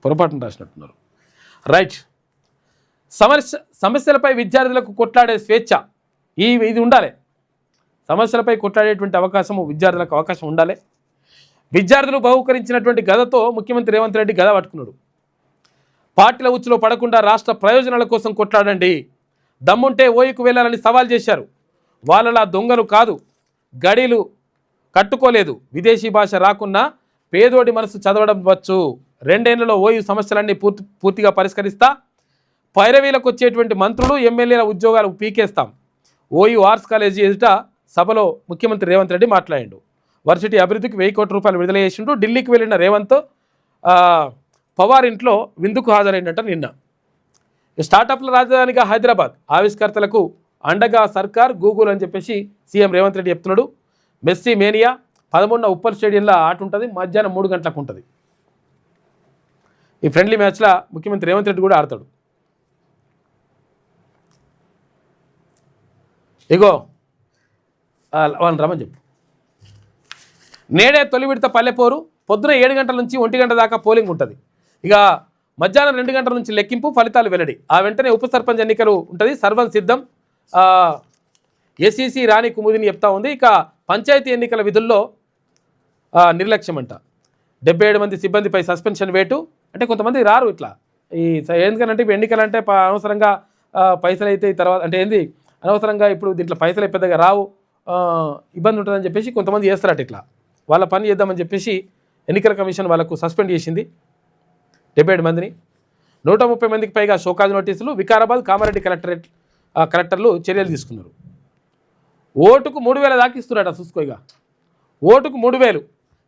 పొరపాటున రాసినట్టున్నారు. రైట్. సమస్యలపై విద్యార్థులకు కొట్లాడే స్వేచ్ఛ ఇది ఉండాలి. సమస్యలపై కొట్లాడేటువంటి విద్యార్థులకు అవకాశం ఉండాలి. విద్యార్థులు బహుకరించినటువంటి గదతో ముఖ్యమంత్రి రేవంత్ రెడ్డి గద పట్టుకున్నాడు. పార్టీల ఉచ్చులో పడకుండా రాష్ట్ర ప్రయోజనాల కోసం కొట్లాడండి, దమ్ముంటే ఓయికు వెళ్ళాలని సవాల్ చేశారు. వాళ్ళలా దొంగలు కాదు, గడీలు కట్టుకోలేదు, విదేశీ భాష రాకున్నా పేదోడి మనసు చదవడం వచ్చు, 2 ఏళ్లలో ఓయు సమస్యలన్నీ పూర్తిగా పరిష్కరిస్తా, పైరవీలకు వచ్చేటువంటి మంత్రులు ఎమ్మెల్యేల ఉద్యోగాలు పీకేస్తాం. ఓయు ఆర్ట్స్ కాలేజీ ఎదుట సభలో ముఖ్యమంత్రి రేవంత్ రెడ్డి మాట్లాడిండు. వర్సిటీ అభివృద్ధికి 1000 కోట్ల రూపాయలు విడుదల చేసిండు. ఢిల్లీకి వెళ్ళిన రేవంత్ పవార్ ఇంట్లో విందుకు హాజరైనట్ట నిన్న. స్టార్టప్ల రాజధానిగా హైదరాబాద్, ఆవిష్కర్తలకు అండగా సర్కార్, గూగుల్ అని చెప్పేసి సీఎం రేవంత్ రెడ్డి చెప్తున్నాడు. మెస్సీ మేనియా 13న ఉప్పల్ స్టేడియంలో ఆట ఉంటుంది, మధ్యాహ్నం 3 గంటలకు ఉంటుంది. ఈ ఫ్రెండ్లీ మ్యాచ్లో ముఖ్యమంత్రి రేవంత్ రెడ్డి కూడా ఆడతాడు. ఇగో వాళ్ళని రమ్మని చెప్పు. నేడే తొలి విడత పల్లెపోరు, పొద్దున 7 గంటల నుంచి 1 గంట దాకా పోలింగ్ ఉంటుంది. ఇక మధ్యాహ్నం 2 గంటల నుంచి లెక్కింపు, ఫలితాలు వెల్లడి. ఆ వెంటనే ఉప సర్పంచ్ ఎన్నికలు ఉంటుంది. సర్వం సిద్ధం. ఏసీసీ రాణి కుముదిని చెప్తా ఉంది. ఇక పంచాయతీ ఎన్నికల విధుల్లో నిర్లక్ష్యం అంట. 77 మంది సిబ్బందిపై సస్పెన్షన్ వేటు. అంటే కొంతమంది రారు ఇట్లా. ఎందుకంటే ఇప్పుడు ఎన్నికలు అంటే అనవసరంగా పైసలు అయితే తర్వాత అంటే ఏంది అనవసరంగా ఇప్పుడు దీంట్లో పైసలు పెద్దగా రావు, ఇబ్బంది ఉంటుందని చెప్పేసి కొంతమంది చేస్తారట. ఇట్లా వాళ్ళ పని చేద్దామని చెప్పేసి ఎన్నికల కమిషన్ వాళ్ళకు సస్పెండ్ చేసింది 77 మందిని. 130 మందికి పైగా షోకాజ్ నోటీసులు. వికారాబాద్, కామారెడ్డి కలెక్టర్లు చర్యలు తీసుకున్నారు. ఓటుకు 3000 దాకా ఇస్తున్నారట. చూసుకోగా ఓటుకు 3000,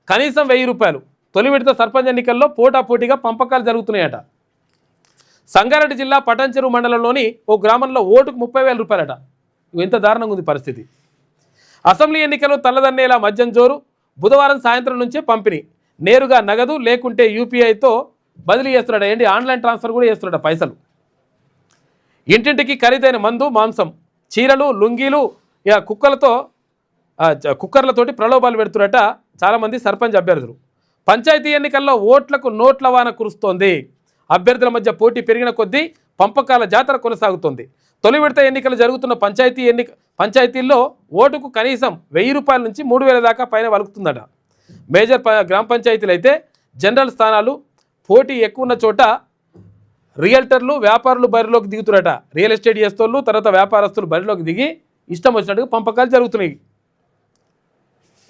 కనీసం 1000 రూపాయలు. తొలి విడత సర్పంచ్ ఎన్నికల్లో పోటాపోటీగా పంపకాలు జరుగుతున్నాయట. సంగారెడ్డి జిల్లా పటాన్చెరు మండలంలోని ఓ గ్రామంలో ఓటుకు 30,000 రూపాయలట. ఎంత దారుణంగా ఉంది పరిస్థితి. అసెంబ్లీ ఎన్నికలు తల్లదన్నేలా మద్యం జోరు. బుధవారం సాయంత్రం నుంచే పంపిణీ. నేరుగా నగదు లేకుంటే యూపీఐతో బదిలీ చేస్తున్నాడు. ఏంటి ఆన్లైన్ ట్రాన్స్ఫర్ కూడా చేస్తున్నాడు పైసలు. ఇంటింటికి ఖరీదైన మందు, మాంసం, చీరలు, లుంగీలు, ఇక కుక్కర్లతోటి ప్రలోభాలు పెడుతున్నట చాలామంది సర్పంచ్ అభ్యర్థులు. పంచాయతీ ఎన్నికల్లో ఓట్లకు నోట్ల వాన కురుస్తోంది. అభ్యర్థుల మధ్య పోటీ పెరిగిన కొద్దీ పంపకాల జాతర కొనసాగుతోంది. తొలి విడత ఎన్నికలు జరుగుతున్న పంచాయతీల్లో ఓటుకు కనీసం 1000 రూపాయల నుంచి 3000 దాకా పైన వలుకుతుందట. మేజర్ గ్రామ పంచాయతీలు అయితే జనరల్ స్థానాలు పోటీ ఎక్కువ ఉన్న చోట రియల్టర్లు, వ్యాపారులు బరిలోకి దిగుతున్నట. రియల్ ఎస్టేట్ చేస్తోళ్ళు, తర్వాత వ్యాపారస్తులు బరిలోకి దిగి ఇష్టం వచ్చినట్టుగా పంపకాలు జరుగుతున్నాయి.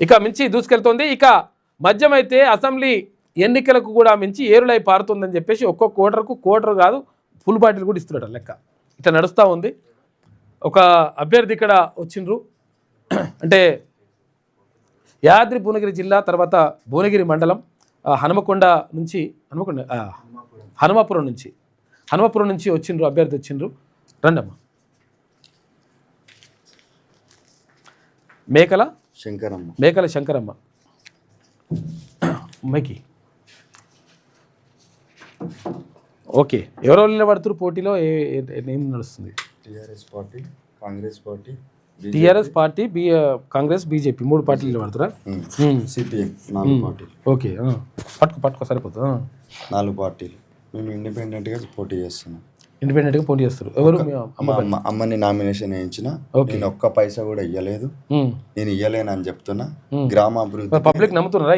ఇక మించి దూసుకెళ్తోంది. ఇక మద్యం అయితే అసెంబ్లీ ఎన్నికలకు కూడా మించి ఏరులై పారుతుందని చెప్పేసి ఒక్కొక్క కోటరు కాదు ఫుల్ బాటిల్ కూడా ఇస్తున్నాడు లెక్క. ఇట్లా నడుస్తూ ఉంది. ఒక అభ్యర్థి ఇక్కడ వచ్చిండ్రు. అంటే యాదాద్రి భువనగిరి జిల్లా, తర్వాత భువనగిరి మండలం హనుమపురం నుంచి వచ్చిండ్రు అభ్యర్థి వచ్చిండ్రు. రండమ్మా. మేకల శంకరమ్మ మైకి. ఓకే, ఎవరెవరు నిలబడుతున్నారు పోటీలో? ఏం నడుస్తుంది? TRS party, Congress party, Congress, BJP 3 పార్టీలు నిలబడుతురా? సిపిఎం 4 పార్టీలు. ఓకే, పట్టుకో సరిపోతుంది. 4 పార్టీలు. మేము ఇండిపెండెంట్గా పోటీ చేస్తున్నాం. ఇండిపెండెంట్గా పోటీ చేస్తారు. ఎవరు? అమ్మని నామినేషన్ వేయించిన. నేను ఒక్క పైసా కూడా ఇవ్వలేదు. నేను ఇవ్వలేను అని చెప్తున్నా. గ్రామాభివృద్ధి పబ్లిక్ నమ్ముతున్నారా?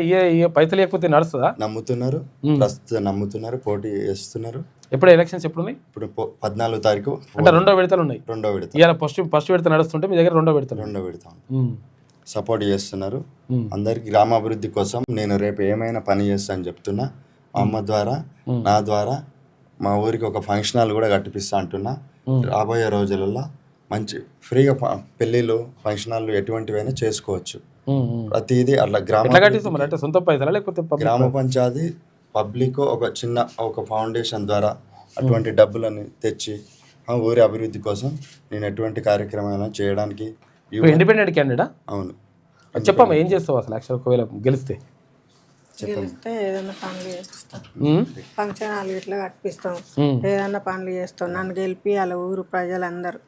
పైసలు లేకపోతే నడుస్తుందా? నమ్ముతున్నారు, ప్రస్తుతం నమ్ముతున్నారు, పోటీ చేస్తున్నారు. ఎప్పుడు ఎలక్షన్స్ ఎప్పుడున్నాయి? ఇప్పుడు 14వ తారీఖు. అంటే 2వ విడతలు ఉన్నాయి. 2వ విడత. ఇవాళ ఫస్ట్ విడత నడుస్తుంటే మీ దగ్గర 2వ విడత సపోర్ట్ చేస్తున్నారు. అందరికి గ్రామాభివృద్ధి కోసం నేను రేపు ఏమైనా పని చేస్తా అని చెప్తున్నా. మా అమ్మ ద్వారా, నా ద్వారా మా ఊరికి ఒక ఫంక్షన్ హాల్ కూడా కట్టిపిస్తా అంటున్నా. రాబోయే రోజులలో మంచి ఫ్రీగా పెళ్ళిళ్ళు, ఫంక్షన్ హాల్ ఎటువంటివైనా చేసుకోవచ్చు. ప్రతిదీ అట్లా గ్రామ పంచాయతీ పబ్లిక్ ఒక ఫౌండేషన్ ద్వారా అటువంటి డబ్బులని తెచ్చి ఊరి అభివృద్ధి కోసం నేను ఎటువంటి కార్యక్రమాలను చేయడానికి ఇండిపెండెంట్ క్యాండిడేటా? అవును. చెప్పమ్మా, ఏం చేస్తావు అసలు యాక్చువల్ ఒకవేళ గెలిస్తే? గెలిస్తే ఏదైనా పనులు చేస్తాం, ఫంక్షన్ హాల్ ఇట్లా కట్టిస్తాం, ఏదైనా పనులు చేస్తాం. నన్ను గెలిపి వాళ్ళ ఊరు ప్రజలందరూ,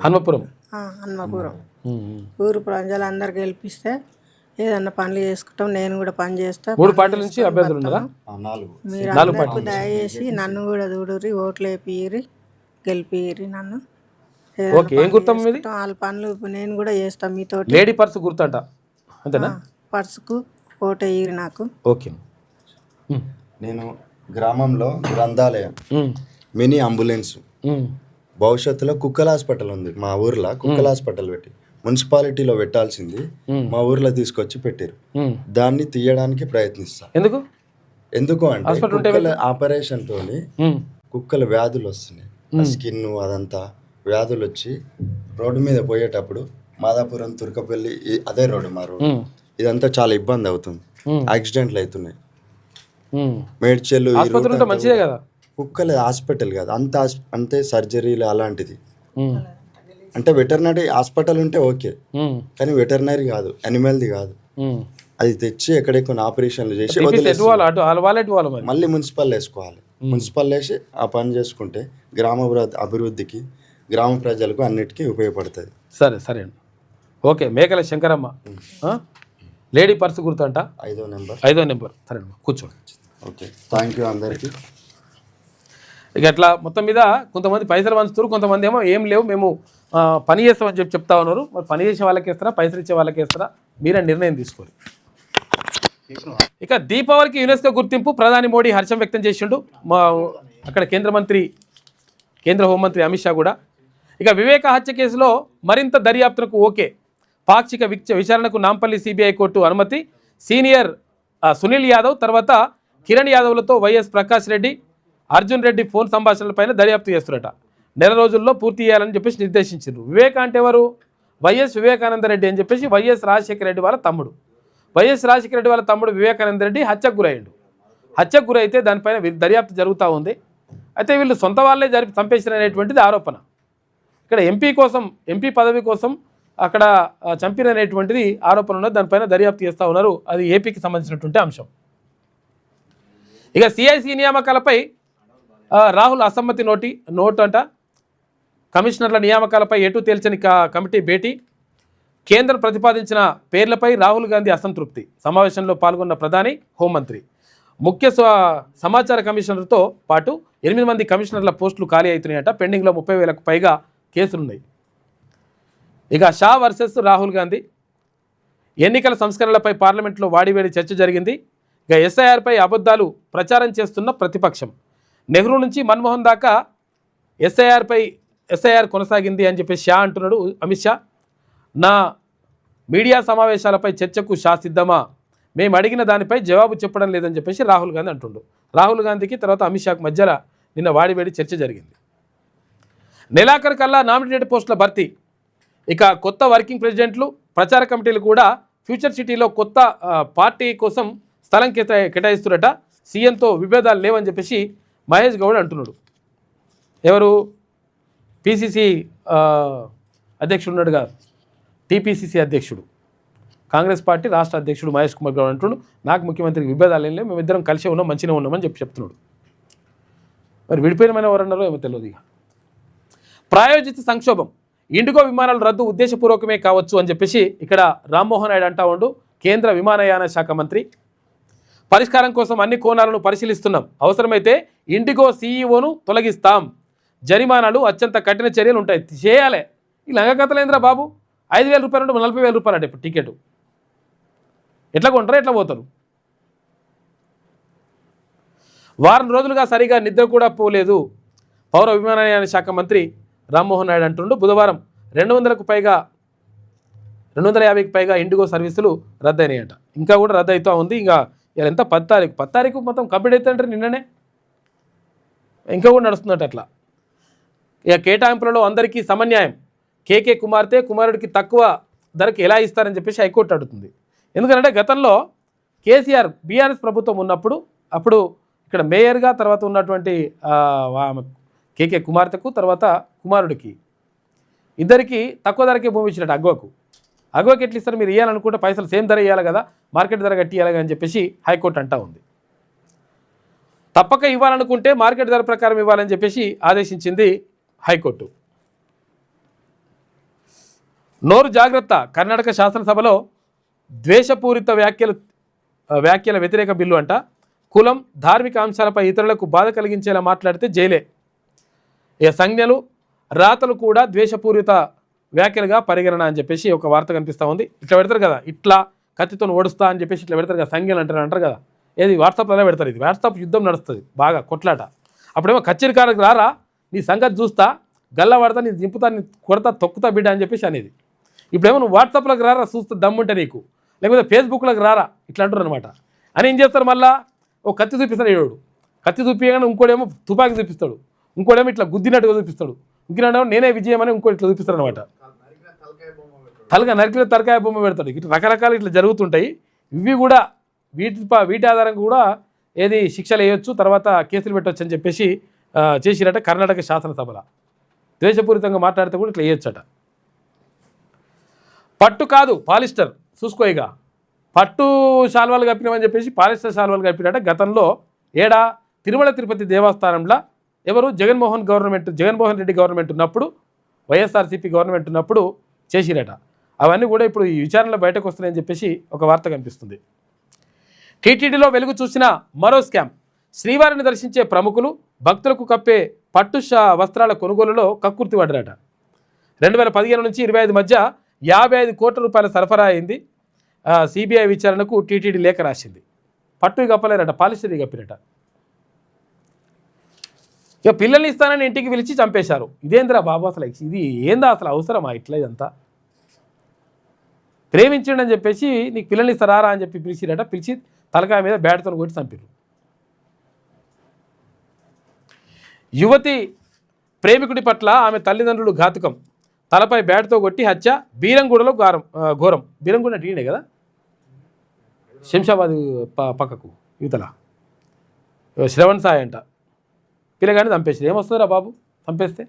హన్మపురం హన్మపురం ఊరు ప్రజలందరూ గెలిపిస్తే ఏదన్నా పనులు చేసుకుంటాం. నేను కూడా పని చేస్తా. 3 పార్టీల నుంచి అభ్యర్థులు ఉన్నారా? మీరు అందరికీ దయచేసి నన్ను కూడా చూడుర్రి, ఓట్లు వేపియ్యి, గెలిపియ్యి నన్ను. ఓకే, ఏం గుర్తం మీది? వాళ్ళ పనులు నేను కూడా చేస్తాను మీతో. లేడీ పర్స్ గుర్తంట అంతేనా? పర్సుకు ఓటు వేయరు నాకు. ఓకే. నేను గ్రామంలో గ్రంథాలయం, మినీ అంబులెన్స్, భవిష్యత్తులో కుక్కల హాస్పిటల్ ఉంది మా ఊర్లో. కుక్కల హాస్పిటల్ పెట్టి మున్సిపాలిటీలో పెట్టాల్సింది మా ఊర్లో తీసుకొచ్చి పెట్టారు. దాన్ని తీయడానికి ప్రయత్నిస్తా. ఎందుకు అంటే కుక్కల ఆపరేషన్ తోని కుక్కల వ్యాధులు వస్తున్నాయి. స్కిన్ అదంతా వ్యాధులు వచ్చి రోడ్డు మీద పోయేటప్పుడు మాదాపురం తుర్కపల్లి అదే రోడ్డు, మా రోడ్డు, ఇదంతా చాలా ఇబ్బంది అవుతుంది. యాక్సిడెంట్లు అవుతున్నాయి. మేడ్చెల్లు కుక్కల హాస్పిటల్ కాదు, అంతే సర్జరీలు అలాంటిది. అంటే వెటర్నరీ హాస్పిటల్ ఉంటే ఓకే, కానీ వెటర్నరీ కాదు, అనిమల్ది కాదు. అది తెచ్చి ఎక్కడెక్కడ ఆపరేషన్లు చేసి మళ్ళీ మున్సిపల్ వేసుకోవాలి. మున్సిపల్ వేసి ఆ పని చేసుకుంటే గ్రామ అభివృద్ధికి, గ్రామ ప్రజలకు అన్నిటికీ ఉపయోగపడుతుంది. సరే సరే అండి. ఓకే, మేకల శంకరమ్మ, లేడీ పర్స్ గుర్తంట, 5వ నెంబర్. సరే అమ్మా, కూర్చోండి. ఓకే, థ్యాంక్ యూ అందరికీ. ఇక అట్లా మొత్తం మీద కొంతమంది పైసలు పంచుతారు, కొంతమంది ఏమో ఏం లేవు మేము పని చేస్తామని చెప్తా ఉన్నారు. మరి పని చేసే వాళ్ళకి ఇస్తారా, పైసలు ఇచ్చే వాళ్ళకి ఇస్తారా, మీరే నిర్ణయం తీసుకోండి. ఇక దీపావళికి యునెస్కో గుర్తింపు, ప్రధాని మోడీ హర్షం వ్యక్తం చేసిండు. మా అక్కడ కేంద్ర హోంమంత్రి అమిత్ షా కూడా. ఇక వివేక హత్య కేసులో మరింత దర్యాప్తునకు ఓకే, పాక్షిక విచారణకు నాంపల్లి సిబిఐ కోర్టు అనుమతి. సీనియర్ సునీల్ యాదవ్ తర్వాత కిరణ్ యాదవ్లతో వైఎస్ ప్రకాష్ రెడ్డి, అర్జున్ రెడ్డి ఫోన్ సంభాషణలపైన దర్యాప్తు చేస్తున్నట. నెల రోజుల్లో పూర్తి చేయాలని చెప్పేసి నిర్దేశించారు. వివేక అంటే ఎవరు? వైఎస్ వివేకానంద రెడ్డి అని చెప్పేసి వైఎస్ రాజశేఖర రెడ్డి వాళ్ళ తమ్ముడు. వైఎస్ రాజశేఖర రెడ్డి వాళ్ళ తమ్ముడు వివేకానంద రెడ్డి హత్యకు గురయ్యాడు. హత్యకు గురైతే దానిపైన దర్యాప్తు జరుగుతూ ఉంది. అయితే వీళ్ళు సొంత వాళ్ళే చంపేసిననేటువంటిది ఆరోపణ. ఇక్కడ ఎంపీ పదవి కోసం అక్కడ చంపిననేటువంటిది ఆరోపణ ఉన్నది. దానిపైన దర్యాప్తు చేస్తూ ఉన్నారు. అది ఏపీకి సంబంధించినటువంటి అంశం. ఇక సిఐసి నియామకాలపై రాహుల్ అసమ్మతి నోటు అంట. కమిషనర్ల నియామకాలపై ఎటు తేల్చని కమిటీ భేటీ. కేంద్రం ప్రతిపాదించిన పేర్లపై రాహుల్ గాంధీ అసంతృప్తి. సమావేశంలో పాల్గొన్న ప్రధాని, హోంమంత్రి. ముఖ్య సమాచార కమిషనర్తో పాటు 8 మంది కమిషనర్ల పోస్టులు ఖాళీ అవుతున్నాయట. పెండింగ్లో 30,000కు పైగా కేసులున్నాయి. ఇక షా వర్సెస్ రాహుల్ గాంధీ. ఎన్నికల సంస్కరణలపై పార్లమెంట్లో వాడివేడి చర్చ జరిగింది. ఇక ఎస్ఐఆర్పై అబద్ధాలు ప్రచారం చేస్తున్న ప్రతిపక్షం. నెహ్రూ నుంచి మన్మోహన్ దాకా ఎస్ఐఆర్ కొనసాగింది అని చెప్పి షా అంటున్నాడు. అమిత్ షా నా మీడియా సమావేశాలపై చర్చకు షా సిద్ధమా, మేము అడిగిన దానిపై జవాబు చెప్పడం లేదని చెప్పేసి రాహుల్ గాంధీ అంటుండు. రాహుల్ గాంధీకి తర్వాత అమిత్ షాకు మధ్యలో నిన్న వాడివేడి చర్చ జరిగింది. నెలాఖరు కల్లా నామినేటెడ్ పోస్టుల భర్తీ. ఇక కొత్త వర్కింగ్ ప్రెసిడెంట్లు, ప్రచార కమిటీలు కూడా ఫ్యూచర్ సిటీలో కొత్త పార్టీ కోసం స్థలం కేటాయిస్తున్నట. సీఎంతో విభేదాలు లేవని చెప్పేసి మహేష్ గౌడ్ అంటున్నాడు. ఎవరు? పిసిసి అధ్యక్షుడు ఉన్నాడుగా, టీపీసీసీ అధ్యక్షుడు, కాంగ్రెస్ పార్టీ రాష్ట్ర అధ్యక్షుడు మహేష్ కుమార్ గౌడ్ అంటున్నాడు. నాకు ముఖ్యమంత్రికి విభేదాలు ఏం లేవు, మేమిద్దరం కలిసే ఉన్నాం, మంచిగా ఉన్నామని చెప్తున్నాడు. మరి విడిపోయినమైన ఎవరన్నారో ఏమో తెలియదు. ఇక ప్రాయోజిత సంక్షోభం. ఇండిగో విమానాల రద్దు ఉద్దేశపూర్వకమే కావచ్చు అని చెప్పేసి ఇక్కడ రామ్మోహన్ నాయుడు అంటా ఉండు. కేంద్ర విమానయాన శాఖ మంత్రి. పరిష్కారం కోసం అన్ని కోణాలను పరిశీలిస్తున్నాం. అవసరమైతే ఇండిగో సీఈఓను తొలగిస్తాం. జరిమానాలు, అత్యంత కఠిన చర్యలు ఉంటాయి. చేయాలి. ఈ లంగకథలేంద్రా బాబు, 5,000 రూపాయలు అంటే 40,000 రూపాయలు అంటే ఇప్పుడు టికెట్ ఎట్లా కొంటారా, ఎట్లా పోతారు? వారం రోజులుగా సరిగా నిద్ర కూడా పోలేదు పౌర విమానయాన శాఖ మంత్రి రామ్మోహన్ నాయుడు అంటుండు. బుధవారం 250కి పైగా ఇండిగో సర్వీసులు రద్దయినాయట. ఇంకా కూడా రద్దు అవుతూ ఉంది. ఇంకా ఎంత 10 తారీఖు మొత్తం కంప్లీట్ అవుతుందంటే నిన్ననే ఇంకా కూడా నడుస్తుందట. అట్లా ఇక కేటాయింపులలో అందరికీ సమన్యాయం. కేకే కుమారుడికి తక్కువ ధరకి ఎలా ఇస్తారని చెప్పేసి హైకోర్టు అడుగుతుంది. ఎందుకంటే గతంలో కేసీఆర్ బీఆర్ఎస్ ప్రభుత్వం ఉన్నప్పుడు అప్పుడు ఇక్కడ మేయర్గా తర్వాత ఉన్నటువంటి కేకే కుమార్తెకు తర్వాత కుమారుడికి ఇద్దరికి తక్కువ ధరకే భూమి ఇచ్చినట్టు అగ్వకి ఎట్లా ఇస్తారు? మీరు ఇవ్వాలనుకుంటే పైసలు సేమ్ ధర ఇవ్వాలి కదా, మార్కెట్ ధర కట్టి ఇవ్వాలి అని చెప్పేసి హైకోర్టు అంటా ఉంది. తప్పక ఇవ్వాలనుకుంటే మార్కెట్ ధర ప్రకారం ఇవ్వాలని చెప్పేసి ఆదేశించింది హైకోర్టు. నోరు జాగ్రత్త, కర్ణాటక శాసనసభలో ద్వేషపూరిత వ్యాఖ్యల వ్యతిరేక బిల్లు అంట. కులం, ధార్మిక అంశాలపై ఇతరులకు బాధ కలిగించేలా మాట్లాడితే జైలే. ఇక సంజ్ఞలు, రాతలు కూడా ద్వేషపూరిత వ్యాఖ్యలుగా పరిగణన అని చెప్పేసి ఒక వార్త కనిపిస్తూ ఉంది. ఇట్లా పెడతారు కదా, ఇట్లా కత్తితో ఓడుస్తా అని చెప్పేసి ఇట్లా పెడతారు కదా, సంజ్ఞలు అంటారు కదా, ఏది వాట్సాప్లో పెడతారు. ఇది వాట్సాప్ యుద్ధం నడుస్తుంది బాగా, కొట్లాట. అప్పుడేమో కచ్చేరికారకు రారా, నీ సంగతి చూస్తా, గల్లా పడతా, నీ దింపుతా, నీ కొడతా, తొక్కుతా బిడ్డ అని చెప్పేసి అనేది. ఇప్పుడేమో నువ్వు వాట్సాప్లోకి రారా చూస్తే దమ్ముంటే నీకు, లేకపోతే ఫేస్బుక్లోకి రారా ఇట్లా అంటారు అనమాట. అని ఏం చేస్తారు, మళ్ళీ ఓ కత్తి చూపిస్తాడు ఏడు, కత్తి చూపించగానే ఇంకోడేమో తుపాకి చూపిస్తాడు, ఇంకోడేమో ఇట్లా గుద్దినట్టుగా చూపిస్తాడు, ఇంకేమో నేనే విజయం అని ఇంకోటి ఇట్లా చూపిస్తాడు అనమాట. నరికిన తలకాయ బొమ్మ పెడతాడు. ఇట్లా రకరకాలు ఇట్లా జరుగుతుంటాయి. ఇవి కూడా వీటి ఆధారంగా కూడా ఏది శిక్షలు వేయొచ్చు, తర్వాత కేసులు పెట్టవచ్చు అని చెప్పేసి చేసిరట కర్ణాటక శాసనసభలో. ద్వేషపూరితంగా మాట్లాడితే కూడా ఇట్లా వేయొచ్చట. పట్టు కాదు పాలిస్టర్ చూసుకోయిగా, పట్టు శాల్వాలు కప్పినామని చెప్పేసి పాలిస్టర్ శాల్వాలు కప్పినట. గతంలో తిరుమల తిరుపతి దేవస్థానంలో ఎవరు జగన్మోహన్ రెడ్డి గవర్నమెంట్ ఉన్నప్పుడు, వైఎస్ఆర్సీపీ గవర్నమెంట్ ఉన్నప్పుడు చేసిరట. అవన్నీ కూడా ఇప్పుడు ఈ విచారణలో బయటకు వస్తున్నాయని చెప్పేసి ఒక వార్త కనిపిస్తుంది. టీటీడీలో వెలుగు చూసిన మరో స్కామ్. శ్రీవారిని దర్శించే ప్రముఖులు భక్తులకు కప్పే పట్టు వస్త్రాల కొనుగోలులో కక్కుర్తి పడ్డారట. 2015 నుంచి 25 మధ్య 55 కోట్ల రూపాయల సరఫరా అయింది. సిబిఐ విచారణకు టీటీడీ లేఖ రాసింది. పట్టు కప్పలేరట, పాలిస్టరీ కప్పిరట. ఇక పిల్లల్ని ఇస్తానని ఇంటికి పిలిచి చంపేశారు. ఇదేంద్రా బాబు, అసలు ఇది ఏందా, అసలు అవసరమా ఇట్లా ఇదంతా? ప్రేమించండి అని చెప్పేసి నీకు పిల్లల్ని ఇస్తారా అని చెప్పి పిలిచిరట. పిలిచి తలకాయ మీద బ్యాట్తో కొట్టి చంపారు. యువతి ప్రేమికుడి పట్ల ఆమె తల్లిదండ్రులు ఘాతుకం. తలపై బ్యాట్తో కొట్టి హత్య. బీరంగూడలో ఘోరం. బీరంగూడ టీనే కదా, శంషాబాద్ పక్కకు యువతల శ్రవణ్ సాయి అంట. పిల్లగాని చంపేసి ఏమొస్తుందిరా బాబు చంపేస్తే?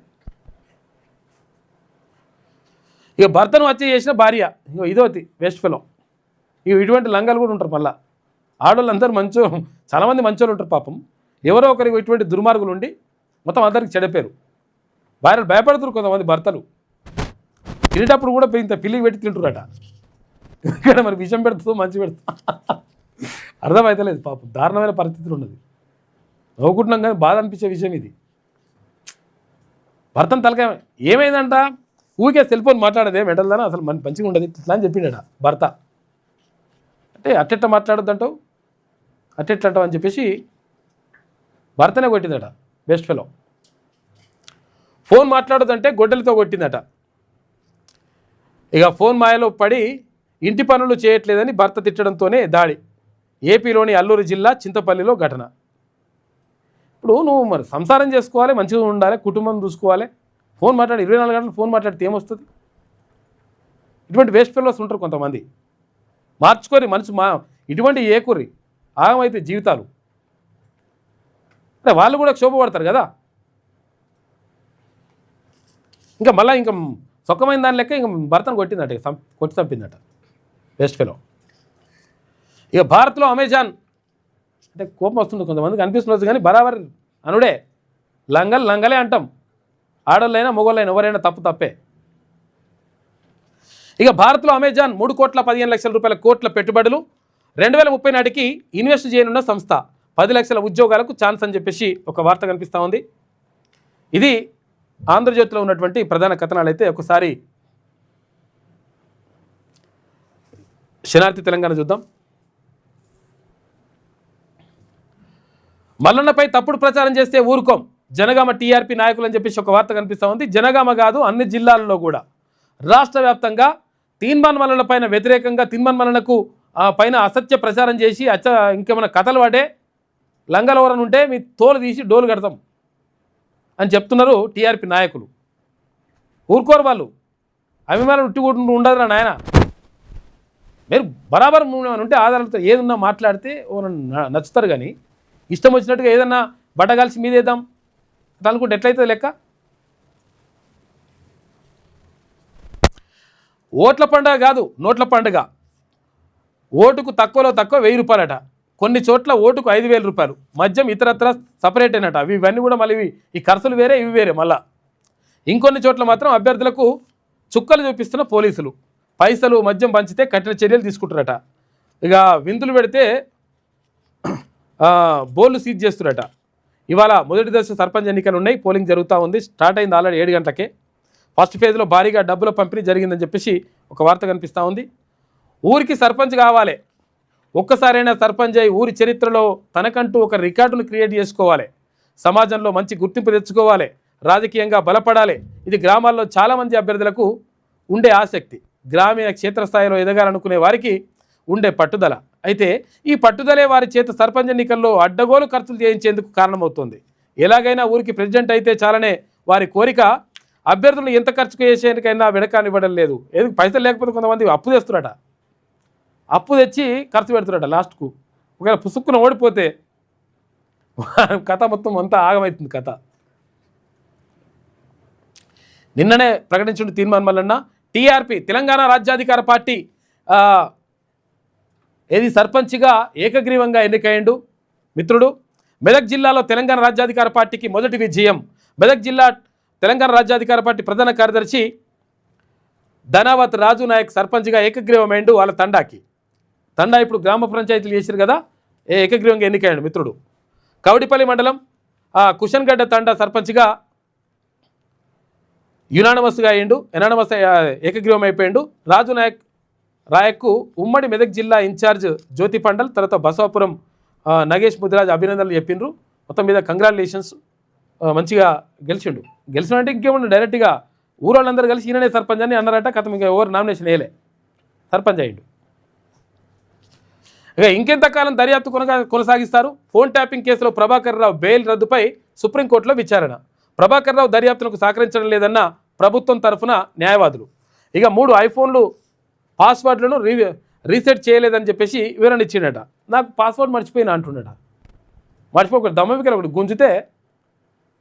ఇక భర్తను హత్య చేసిన భార్య ఇదోతి వేస్ట్ ఫెలో. ఇటువంటి లంగాలు కూడా ఉంటారు. మళ్ళీ ఆడవాళ్ళందరూ చాలామంది మంచోళ్ళు ఉంటారు పాపం. ఎవరో ఒకరికి ఇటువంటి దుర్మార్గులు ఉండి మొత్తం అందరికి చెడపేరు. భార్యలు భయపడుతున్నారు కొంతమంది భర్తలు. తినేటప్పుడు కూడా ఇంత పిల్లికి పెట్టి తింటున్నారట. ఇక్కడ మరి విషం పెడుతుందో మంచి పెడుతుందో అర్థమవుతలేదు పాపం. దారుణమైన పరిస్థితులు ఉన్నది. నవ్వుకుంటున్నాం కానీ బాధ అనిపించే విషయం ఇది. భర్తను తలకాయ ఏమైందంట, ఊరికే సెల్ ఫోన్ మాట్లాడదే మెడల్దానా, అసలు మంచిగా ఉండదు ఇట్లా అని చెప్పిండట భర్త. అంటే అట్టెట్ట మాట్లాడొద్దంటావు, అట్టెట్లా అంటావు అని చెప్పేసి భర్తనే కొట్టిందట. Best fellow. ఫోన్ మాట్లాడొద్దంటే గొడ్డలతో కొట్టిందట. ఇక ఫోన్ మాయలో పడి ఇంటి పనులు చేయట్లేదని భర్త తిట్టడంతోనే దాడి. ఏపీలోని అల్లూరు జిల్లా చింతపల్లిలో ఘటన. ఇప్పుడు నువ్వు మరి సంసారం చేసుకోవాలి, మంచిగా ఉండాలి, కుటుంబం చూసుకోవాలి. ఫోన్ మాట్లాడి 24 గంటలు ఫోన్ మాట్లాడితే ఏమొస్తుంది? ఇటువంటి వేస్ట్ ఫెలోస్ ఉంటారు కొంతమంది. మార్చుకొని మనసు ఇటువంటి ఏకూరి ఆగమైతే జీవితాలు. అంటే వాళ్ళు కూడా క్షోభపడతారు కదా. ఇంకా మళ్ళీ ఇంకా సొక్కమైన దాని లెక్క ఇంక భర్తను కొట్టిందట, కొట్టి చంపిందట వేస్ట్ ఫెలో. ఇక భారత్లో అమెజాన్ అంటే కోపం వస్తుంది కొంతమందికి అనిపిస్తున్నది కానీ బరాబర్ అనుడే. లంగలే అంటాం. ఆడోళ్ళైనా మొగోళ్ళైనా ఎవరైనా తప్పే. ఇక భారత్లో అమెజాన్ 3,15,00,000 రూపాయల కోట్ల పెట్టుబడులు 2030 నాటికి ఇన్వెస్ట్ చేయనున్న సంస్థ. 10 లక్షల ఉద్యోగాలకు ఛాన్స్ అని చెప్పేసి ఒక వార్త కనిపిస్తూ ఉంది. ఇది ఆంధ్రజ్యోతిలో ఉన్నటువంటి ప్రధాన కథనాలు. అయితే ఒకసారి శనార్థి తెలంగాణ చూద్దాం. మల్లన్నపై తప్పుడు ప్రచారం చేస్తే ఊరుకోం, జనగామ టీఆర్పీ నాయకులు అని చెప్పేసి ఒక వార్త కనిపిస్తూ ఉంది. జనగామ కాదు, అన్ని జిల్లాల్లో కూడా రాష్ట్ర వ్యాప్తంగా తీన్మాన్ మల్లల పైన వ్యతిరేకంగా, తీన్మాన్ మల్లలకు పైన అసత్య ప్రచారం చేసి ఇంకేమైనా కథలు పడే లంగలవరని ఉంటే మీ తోలు తీసి డోలు కడతాం అని చెప్తున్నారు టీఆర్పీ నాయకులు. ఊరుకోరు వాళ్ళు. అభిమానులు ఉట్టిగుంటు ఉండదురా నాయన. మీరు బరాబర్ ఉంటే ఆధారాలతో ఏదన్నా మాట్లాడితే నచ్చుతారు. కానీ ఇష్టం వచ్చినట్టుగా ఏదన్నా బట్టగాల్సి మీదేద్దాం అనుకుంటే ఎట్లయితుంది లెక్క? ఓట్ల పండుగ కాదు, నోట్ల పండుగ. ఓటుకు తక్కువలో తక్కువ 1000 రూపాయలట. కొన్ని చోట్ల ఓటుకు 5000 రూపాయలు. మద్యం ఇతరత్ర సపరేట్ అయినట. ఇవన్నీ కూడా మళ్ళీ ఈ ఖర్చులు వేరే, ఇవి వేరే. మళ్ళా ఇంకొన్ని చోట్ల మాత్రం అభ్యర్థులకు చుక్కలు చూపిస్తున్న పోలీసులు. పైసలు మద్యం పంచితే కఠిన చర్యలు తీసుకుంటారట. ఇక విందులు పెడితే బోర్లు సీజ్ చేస్తురట. ఇవాళ మొదటి దశ సర్పంచ్ ఎన్నికలు ఉన్నాయి. పోలింగ్ జరుగుతూ ఉంది. స్టార్ట్ అయింది ఆల్రెడీ 7 గంటలకే. ఫస్ట్ ఫేజ్లో భారీగా డబ్బుల పంపిణీ జరిగిందని చెప్పేసి ఒక వార్త కనిపిస్తూ ఉంది. ఊరికి సర్పంచ్ కావాలి, ఒక్కసారైనా సర్పంచ్ అయి ఊరి చరిత్రలో తనకంటూ ఒక రికార్డును క్రియేట్ చేసుకోవాలి, సమాజంలో మంచి గుర్తింపు తెచ్చుకోవాలి, రాజకీయంగా బలపడాలి. ఇది గ్రామాల్లో చాలామంది అభ్యర్థులకు ఉండే ఆసక్తి. గ్రామీణ క్షేత్రస్థాయిలో ఎదగాలనుకునే వారికి ఉండే పట్టుదల. అయితే ఈ పట్టుదలే వారి చేత సర్పంచ్ ఎన్నికల్లో అడ్డగోలు ఖర్చులు చేయించేందుకు కారణమవుతుంది. ఎలాగైనా ఊరికి ప్రెసిడెంట్ అయితే చాలనే వారి కోరిక. అభ్యర్థులు ఎంత ఖర్చు చేసేందుకైనా వెనకానివ్వడం లేదు. ఏది పైసలు లేకపోతే కొంతమంది అప్పు తెస్తురట. అప్పు తెచ్చి ఖర్చు పెడుతురట. లాస్ట్కు ఒకవేళ పుసుక్కున ఓడిపోతే కథ మొత్తం అంతా ఆగమవుతుంది కథ. నిన్ననే ప్రకటించిన తీర్మానం వలన టీఆర్పీ తెలంగాణ రాజ్యాధికార పార్టీ ఏది సర్పంచ్గా ఏకగ్రీవంగా ఎన్నికయ్యిండు మిత్రుడు. మెదక్ జిల్లాలో తెలంగాణ రాజ్యాధికార పార్టీకి మొదటి విజయం. మెదక్ జిల్లా తెలంగాణ రాజ్యాధికార పార్టీ ప్రధాన కార్యదర్శి ధనావత్ రాజు నాయక్ సర్పంచ్గా ఏకగ్రీవమైండు. వాళ్ళ తండా ఇప్పుడు గ్రామ పంచాయతీలు చేశారు కదా, ఏకగ్రీవంగా ఎన్నికయ్యాడు మిత్రుడు. కవడిపల్లి మండలం కుషన్గడ్డ తండా సర్పంచ్గా యునానమస్గా అయ్యిండు. ఏకగ్రీవం అయిపోయిండు. రాజు రాయక్కు ఉమ్మడి మెదక్ జిల్లా ఇన్ఛార్జ్ జ్యోతి పండల్, తర్వాత బసవాపురం నగేష్ ముదిరాజ్ అభినందనలు చెప్పిండ్రు. మొత్తం మీద కంగ్రాచులేషన్స్, మంచిగా గెలిచినంటే ఇంకేమన్నా డైరెక్ట్గా ఊరోళ్ళందరూ కలిసి ఈయననే సర్పంచ్ అని అన్నారట. కథ ఇంకా ఎవరు నామినేషన్ వేయలే, సర్పంచ్ అయ్యిండు. ఇక ఇంకెంతకాలం దర్యాప్తు కొనసాగిస్తారు? ఫోన్ ట్యాపింగ్ కేసులో ప్రభాకర్ రావు బెయిల్ రద్దుపై సుప్రీంకోర్టులో విచారణ. ప్రభాకర్ రావు దర్యాప్తులకు సహకరించడం లేదన్న ప్రభుత్వం తరఫున న్యాయవాదులు. ఇక 3 ఐఫోన్లు పాస్వర్డ్లను రీసెట్ చేయలేదని చెప్పేసి వివరణ ఇచ్చిండట. నాకు పాస్వర్డ్ మర్చిపోయినా అంటుండట. మర్చిపోకూడదు, దమ్మవికలు ఒకటి గుంజితే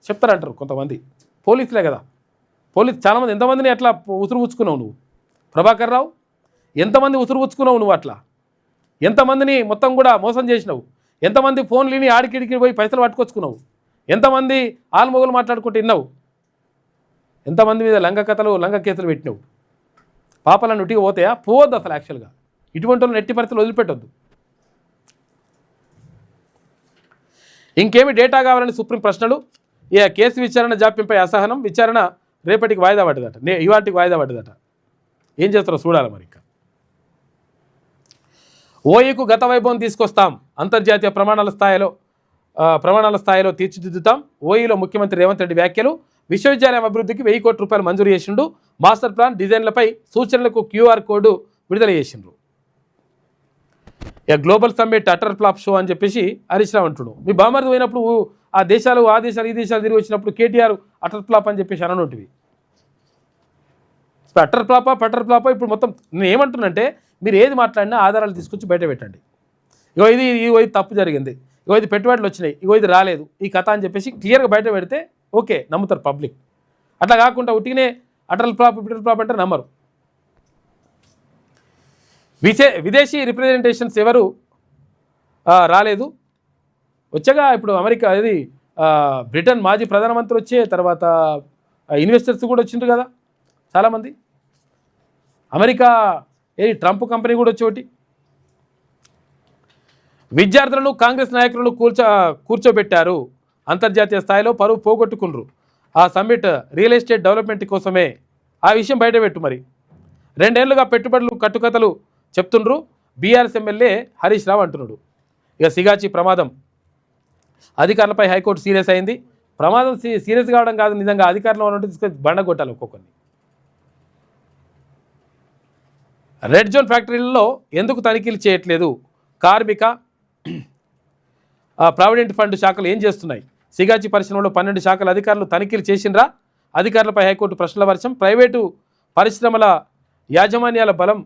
చెప్తారంటారు కొంతమంది. పోలీసులే కదా, చాలామంది. ఎంతమందిని అట్లా ఉసురు పుచ్చుకున్నావు నువ్వు ప్రభాకర్ రావు? ఎంతమంది ఉసురు పుచ్చుకున్నావు నువ్వు? అట్లా ఎంతమందిని మొత్తం కూడా మోసం చేసినావు? ఎంతమంది ఫోన్లని ఆడికిడికి పోయి పైసలు పట్టుకొచ్చుకున్నావు? ఎంతమంది ఆల్మొగలు మాట్లాడుకుంటూ విన్నావు? ఎంతమంది మీద లంగ కేసులు పెట్టినావు? పాపలను ఉట్టిగా పోతాయా? పోవద్దు అసలు. యాక్చువల్గా ఇటువంటి వాళ్ళు ఎట్టి పరిస్థితులు వదిలిపెట్టొద్దు. ఇంకేమి డేటా కావాలని సుప్రీం ప్రశ్నలు. కేసు విచారణ జాప్యంపై అసహనం. విచారణ రేపటికి వాయిదా పడ్డదట, ఇవాటికి వాయిదా పడ్డదట. ఏం చేస్తారో చూడాలి మరి. ఇంకా ఓఈకు గత వైభవం తీసుకొస్తాం, అంతర్జాతీయ ప్రమాణాల స్థాయిలో తీర్చిదిద్దుతాం. ఓఈలో ముఖ్యమంత్రి రేవంత్ రెడ్డి వ్యాఖ్యలు. విశ్వవిద్యాలయం అభివృద్ధికి 1000 కోట్ల రూపాయలు మంజూరు చేసిండు. మాస్టర్ ప్లాన్ డిజైన్లపై సూచనలకు QR కోడ్ విడుదల చేసిండ్రు. ఇక global summit utter flop show అని చెప్పేసి హరీష్ రావు అంటున్నాడు. మీ బామర్ది పోయినప్పుడు ఈ దేశాలు ఈ దేశాలు తిరిగి వచ్చినప్పుడు కేటీఆర్ అటర్ ఫ్లాప్ అని చెప్పేసి అననుంటివి. అటర్ ఫ్లాపా ఇప్పుడు మొత్తం నేను ఏమంటున్నానంటే, మీరు ఏది మాట్లాడినా ఆధారాలు తీసుకొచ్చి బయట పెట్టండి. ఇది తప్పు జరిగింది, ఇది పెట్టుబడులు వచ్చినాయి, ఇది రాలేదు, ఈ కథ అని చెప్పేసి క్లియర్గా బయట పెడితే ఓకే, నమ్ముతారు పబ్లిక్. అట్లా కాకుండా ఉట్టినే అటల్ ఫ్లాప్ అంటే నమ్మరు. విదేశీ రిప్రజెంటేషన్స్ ఎవరు రాలేదు. వచ్చగా ఇప్పుడు అమెరికా అది బ్రిటన్ మాజీ ప్రధానమంత్రి వచ్చే తర్వాత ఇన్వెస్టర్స్ కూడా వచ్చిండ్రు కదా చాలామంది. అమెరికా ట్రంప్ కంపెనీ కూడా వచ్చి ఒకటి. విద్యార్థులను కాంగ్రెస్ నాయకులను కూర్చోబెట్టారు. అంతర్జాతీయ స్థాయిలో పరువు పోగొట్టుకున్నారు. ఆ సమ్మిట్ రియల్ ఎస్టేట్ డెవలప్మెంట్ కోసమే. ఆ విషయం బయటపెట్టు. మరి 2 ఏళ్లుగా పెట్టుబడులు కట్టుకథలు చెప్తుండ్రు బీఆర్ఎస్ ఎమ్మెల్యే హరీష్ రావు అంటున్నాడు. ఇక సిగాచి ప్రమాదం, అధికారులపై హైకోర్టు సీరియస్ అయింది. ప్రమాదం సీరియస్ కావడం కాదు, నిజంగా అధికారంలో ఉన్నట్టు తీసుకొని బండ కొట్టాలి ఒక్కొక్కరిని. రెడ్ జోన్ ఫ్యాక్టరీలలో ఎందుకు తనిఖీలు చేయట్లేదు? కార్మిక ప్రావిడెంట్ ఫండ్ శాఖలు ఏం చేస్తున్నాయి? సిగాచి పరిశ్రమలో 12 శాఖల అధికారులు తనిఖీలు చేసిండ్రా? అధికారులపై హైకోర్టు ప్రశ్నల వర్షం. ప్రైవేటు పరిశ్రమల యాజమాన్యాల బలం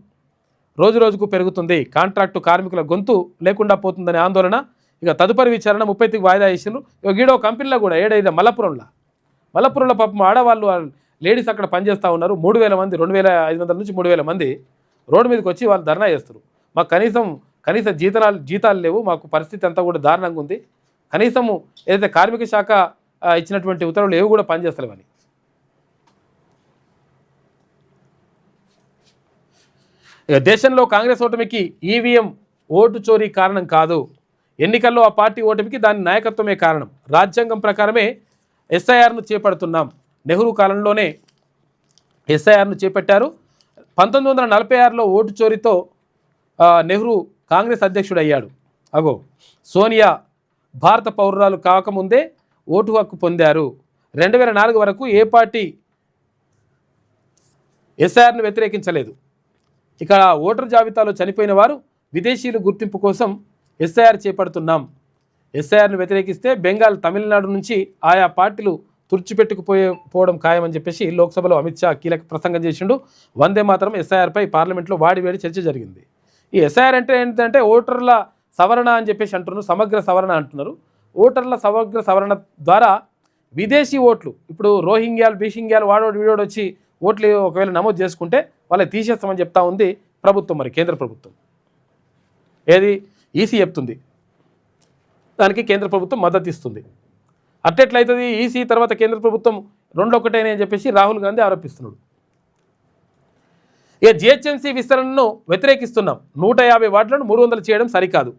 రోజురోజుకు పెరుగుతుంది. కాంట్రాక్టు కార్మికుల గొంతు లేకుండా పోతుందనే ఆందోళన. ఇక తదుపరి విచారణ 30కి వాయిదా వేసిండ్రు. ఇక గీడో కంపెనీలో కూడా ఏడైనా మల్లపురంలో పాపం ఆడవాళ్ళు లేడీస్ అక్కడ పనిచేస్తూ ఉన్నారు. 3,000 మంది, 2,500 నుంచి 3,000 మంది రోడ్డు మీదకి వచ్చి వాళ్ళు ధర్నా చేస్తారు. మాకు కనీస జీతాలు లేవు, మాకు పరిస్థితి అంతా కూడా దారుణంగా ఉంది, కనీసము ఏదైతే కార్మిక శాఖ ఇచ్చినటువంటి ఉత్తర్వులు ఏవి కూడా పనిచేస్తలేవని. ఇక దేశంలో కాంగ్రెస్ ఓటమికి ఈవీఎం ఓటు చోరీ కారణం కాదు, ఎన్నికల్లో ఆ పార్టీ ఓటమికి దాని నాయకత్వమే కారణం. రాజ్యాంగం ప్రకారమే ఎస్ఐఆర్ను చేపడుతున్నాం. నెహ్రూ కాలంలోనే ఎస్ఐఆర్ను చేపట్టారు. 1946లో ఓటు చోరీతో నెహ్రూ కాంగ్రెస్ అధ్యక్షుడు అయ్యాడు. సోనియా భారత పౌరురాలు కాకముందే ఓటు హక్కు పొందారు. 2004 వరకు ఏ పార్టీ ఎస్ఐఆర్ను వ్యతిరేకించలేదు. ఇక ఓటర్ జాబితాలో చనిపోయిన వారు విదేశీయుల గుర్తింపు కోసం ఎస్ఐఆర్ ఎస్ఐఆర్ను వ్యతిరేకిస్తే బెంగాల్, తమిళనాడు నుంచి ఆయా పార్టీలు తుడిచిపెట్టుకుపోవడం ఖాయమని చెప్పేసి లోక్సభలో అమిత్ షా కీలక ప్రసంగం చేసిండు. వందే మాత్రం ఎస్ఐఆర్పై పార్లమెంట్లో వాడి చర్చ జరిగింది. ఈ ఎస్ఐఆర్ అంటే ఏంటంటే ఓటర్ల సవరణ అని చెప్పేసి అంటున్నారు, సమగ్ర సవరణ అంటున్నారు. ఓటర్ల సమగ్ర సవరణ ద్వారా విదేశీ ఓట్లు, ఇప్పుడు రోహింగ్యాలు, బీషింగ్యాలు, వీడోడు వచ్చి ఓట్లు ఒకవేళ నమోదు చేసుకుంటే వాళ్ళకి తీసేస్తామని చెప్తా ఉంది ప్రభుత్వం. మరి కేంద్ర ప్రభుత్వం ఏది ఈసీ చెప్తుంది, దానికి కేంద్ర ప్రభుత్వం మద్దతు ఇస్తుంది. అట్టెట్లయితుంది ఈసీ తర్వాత కేంద్ర ప్రభుత్వం రెండు ఒకటేనే అని చెప్పేసి రాహుల్ గాంధీ ఆరోపిస్తున్నాడు. ఇక జిహెచ్ఎంసీ విస్తరణను వ్యతిరేకిస్తున్నాం. 150 వార్డులను 300 చేయడం సరికాదు.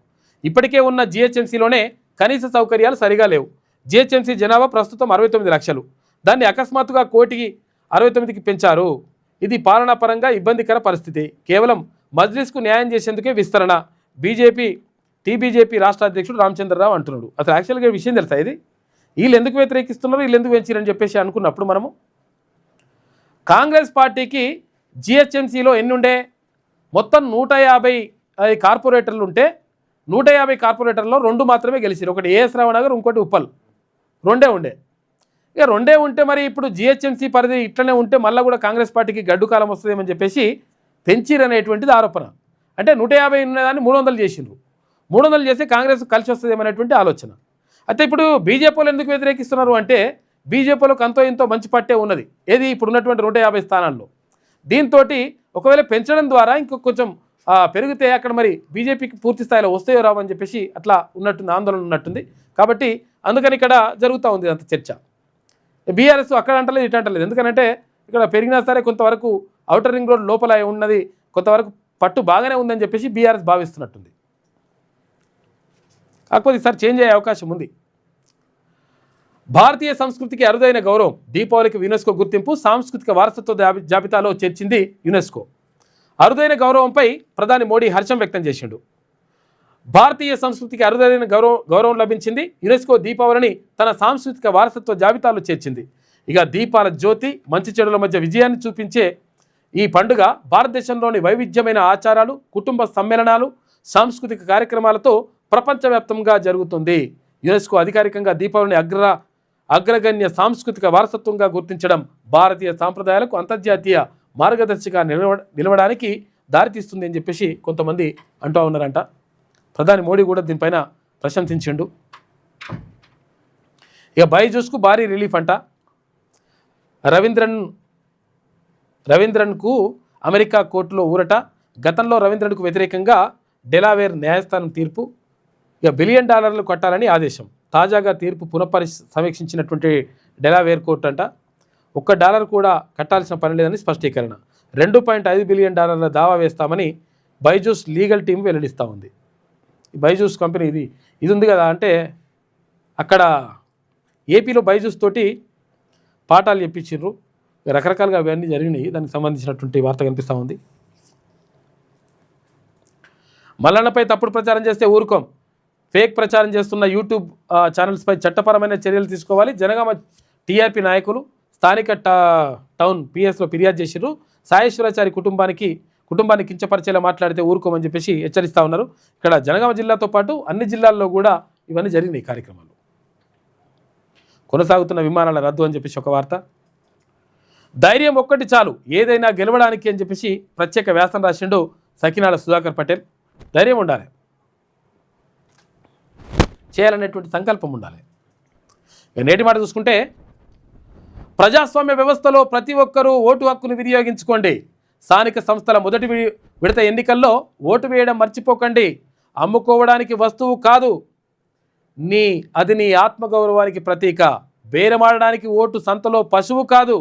ఇప్పటికే ఉన్న జిహెచ్ఎంసీలోనే కనీస సౌకర్యాలు సరిగా లేవు. జిహెచ్ఎంసీ జనాభా ప్రస్తుతం 69 లక్షలు. దాన్ని అకస్మాత్తుగా 1,69,000కి పెంచారు. ఇది పాలనాపరంగా ఇబ్బందికర పరిస్థితి. కేవలం మజ్లిస్కు న్యాయం చేసేందుకే విస్తరణ. టీబీజేపీ రాష్ట్ర అధ్యక్షుడు రామచంద్రరావు అంటున్నాడు. అసలు యాక్చువల్గా విషయం తెలుసా ఇది? వీళ్ళు ఎందుకు వ్యతిరేకిస్తున్నారు, వీళ్ళు ఎందుకు పెంచారని చెప్పేసి అనుకున్నప్పుడు మనము కాంగ్రెస్ పార్టీకి జిహెచ్ఎంసీలో ఎన్ని ఉండే, మొత్తం 150 కార్పొరేటర్లు ఉంటే 150 కార్పొరేటర్లో 2 మాత్రమే గెలిచారు. ఒకటి ఏఎస్ రావు నగర్, ఇంకోటి ఉప్పల్. 2 ఉండే. ఇక 2 ఉంటే మరి ఇప్పుడు జిహెచ్ఎంసీ పరిధి ఇట్లనే ఉంటే మళ్ళీ కూడా కాంగ్రెస్ పార్టీకి గడ్డు కాలం వస్తుందేమని చెప్పేసి పెంచిరనేటువంటిది ఆరోపణ. అంటే 150 ఉన్నదాన్ని 300 చేసిండ్రు. 300 చేస్తే కాంగ్రెస్ కలిసి వస్తుందేమనేటువంటి ఆలోచన. అయితే ఇప్పుడు బీజేపీలో ఎందుకు వ్యతిరేకిస్తున్నారు అంటే బీజేపీలోకి అంతో ఇంతో మంచి పట్టే ఉన్నది. ఏది ఇప్పుడు ఉన్నటువంటి 150 స్థానాల్లో. దీంతో ఒకవేళ పెంచడం ద్వారా ఇంకొక కొంచెం పెరిగితే అక్కడ మరి బీజేపీకి పూర్తి స్థాయిలో వస్తాయో రావని చెప్పేసి అట్లా ఉన్నట్టుంది, ఆందోళన ఉన్నట్టుంది. కాబట్టి అందుకని ఇక్కడ జరుగుతూ ఉంది అంత చర్చ. బీఆర్ఎస్ అక్కడ అంటలేదు, ఇటు అంటలేదు. ఎందుకంటే ఇక్కడ పెరిగినా సరే కొంతవరకు ఔటర్ రింగ్ రోడ్ లోపల ఉన్నది, కొంతవరకు పట్టు బాగానే ఉందని చెప్పేసి బీఆర్ఎస్ భావిస్తున్నట్టుంది. కాకపోతే ఈసారి చేంజ్ అయ్యే అవకాశం ఉంది. భారతీయ సంస్కృతికి అరుదైన గౌరవం. దీపావళికి యునెస్కో గుర్తింపు. సాంస్కృతిక వారసత్వ జాబితాలో చేర్చింది యునెస్కో. అరుదైన గౌరవంపై ప్రధాని మోడీ హర్షం వ్యక్తం చేసిండు. భారతీయ సంస్కృతికి అరుదైన గౌరవం లభించింది. యునెస్కో దీపావళిని తన సాంస్కృతిక వారసత్వ జాబితాలో చేర్చింది. ఇక దీపాల జ్యోతి, మంచి చెడుల మధ్య విజయాన్ని చూపించే ఈ పండుగ భారతదేశంలోని వైవిధ్యమైన ఆచారాలు, కుటుంబ సమ్మేళనాలు, సాంస్కృతిక కార్యక్రమాలతో ప్రపంచవ్యాప్తంగా జరుగుతుంది. యునెస్కో అధికారికంగా దీపావళిని అగ్రగణ్య సాంస్కృతిక వారసత్వంగా గుర్తించడం భారతీయ సాంప్రదాయాలకు అంతర్జాతీయ మార్గదర్శిగా నిలవడానికి దారితీస్తుంది అని చెప్పేసి కొంతమంది అంటూ ఉన్నారంట. ప్రధాని మోడీ కూడా దీనిపైన ప్రశంసించిండు. ఇక బైజూస్కు భారీ రిలీఫ్ అంట. రవీంద్రన్కు అమెరికా కోర్టులో ఊరట. గతంలో రవీంద్రన్కు వ్యతిరేకంగా డెలావేర్ న్యాయస్థానం తీర్పు. ఇక $1 బిలియన్ కట్టాలని ఆదేశం. తాజాగా తీర్పు సమీక్షించినటువంటి డెలావేర్ కోర్టు అంట $1 కూడా కట్టాల్సిన పని లేదని స్పష్టీకరణ. $2.5 బిలియన్ దావా వేస్తామని బైజూస్ లీగల్ టీం వెల్లడిస్తూ ఉంది. బైజూస్ కంపెనీ ఇది ఉంది కదా, అంటే అక్కడ ఏపీలో బైజూస్ తోటి పాఠాలు చెప్పించారు. రకరకాలుగా అవన్నీ జరిగినాయి. దానికి సంబంధించినటువంటి వార్త కనిపిస్తూ ఉంది. మల్లన్నపై తప్పుడు ప్రచారం చేస్తే ఊరుకోం. ఫేక్ ప్రచారం చేస్తున్న యూట్యూబ్ ఛానల్స్పై చట్టపరమైన చర్యలు తీసుకోవాలి. జనగామ టీఆర్పీ నాయకులు స్థానిక టౌన్ పిఎస్లో ఫిర్యాదు చేసిర్రు. సాయేశ్వరాచారి కుటుంబాన్ని కించపరిచేలా మాట్లాడితే ఊరుకోమని చెప్పేసి హెచ్చరిస్తూ ఉన్నారు. ఇక్కడ జనగామ జిల్లాతో పాటు అన్ని జిల్లాల్లో కూడా ఇవన్నీ జరిగినాయి కార్యక్రమాలు. కొనసాగుతున్న విమానాల రద్దు అని చెప్పేసి ఒక వార్త. ధైర్యం ఒక్కటి చాలు ఏదైనా గెలవడానికి అని చెప్పేసి ప్రత్యేక వ్యాసం రాసిండు సకినాల సుధాకర్ పటేల్. ధైర్యం ఉండాలి, చేయాలనేటువంటి సంకల్పం ఉండాలి. నేటి మాట చూసుకుంటే ప్రజాస్వామ్య వ్యవస్థలో ప్రతి ఒక్కరూ ఓటు హక్కును వినియోగించుకోండి. స్థానిక సంస్థల మొదటి విడత ఎన్నికల్లో ఓటు వేయడం మర్చిపోకండి. అమ్ముకోవడానికి వస్తువు కాదు, అది నీ ఆత్మగౌరవానికి ప్రతీక. బేరమాడడానికి ఓటు సంతలో పశువు కాదు,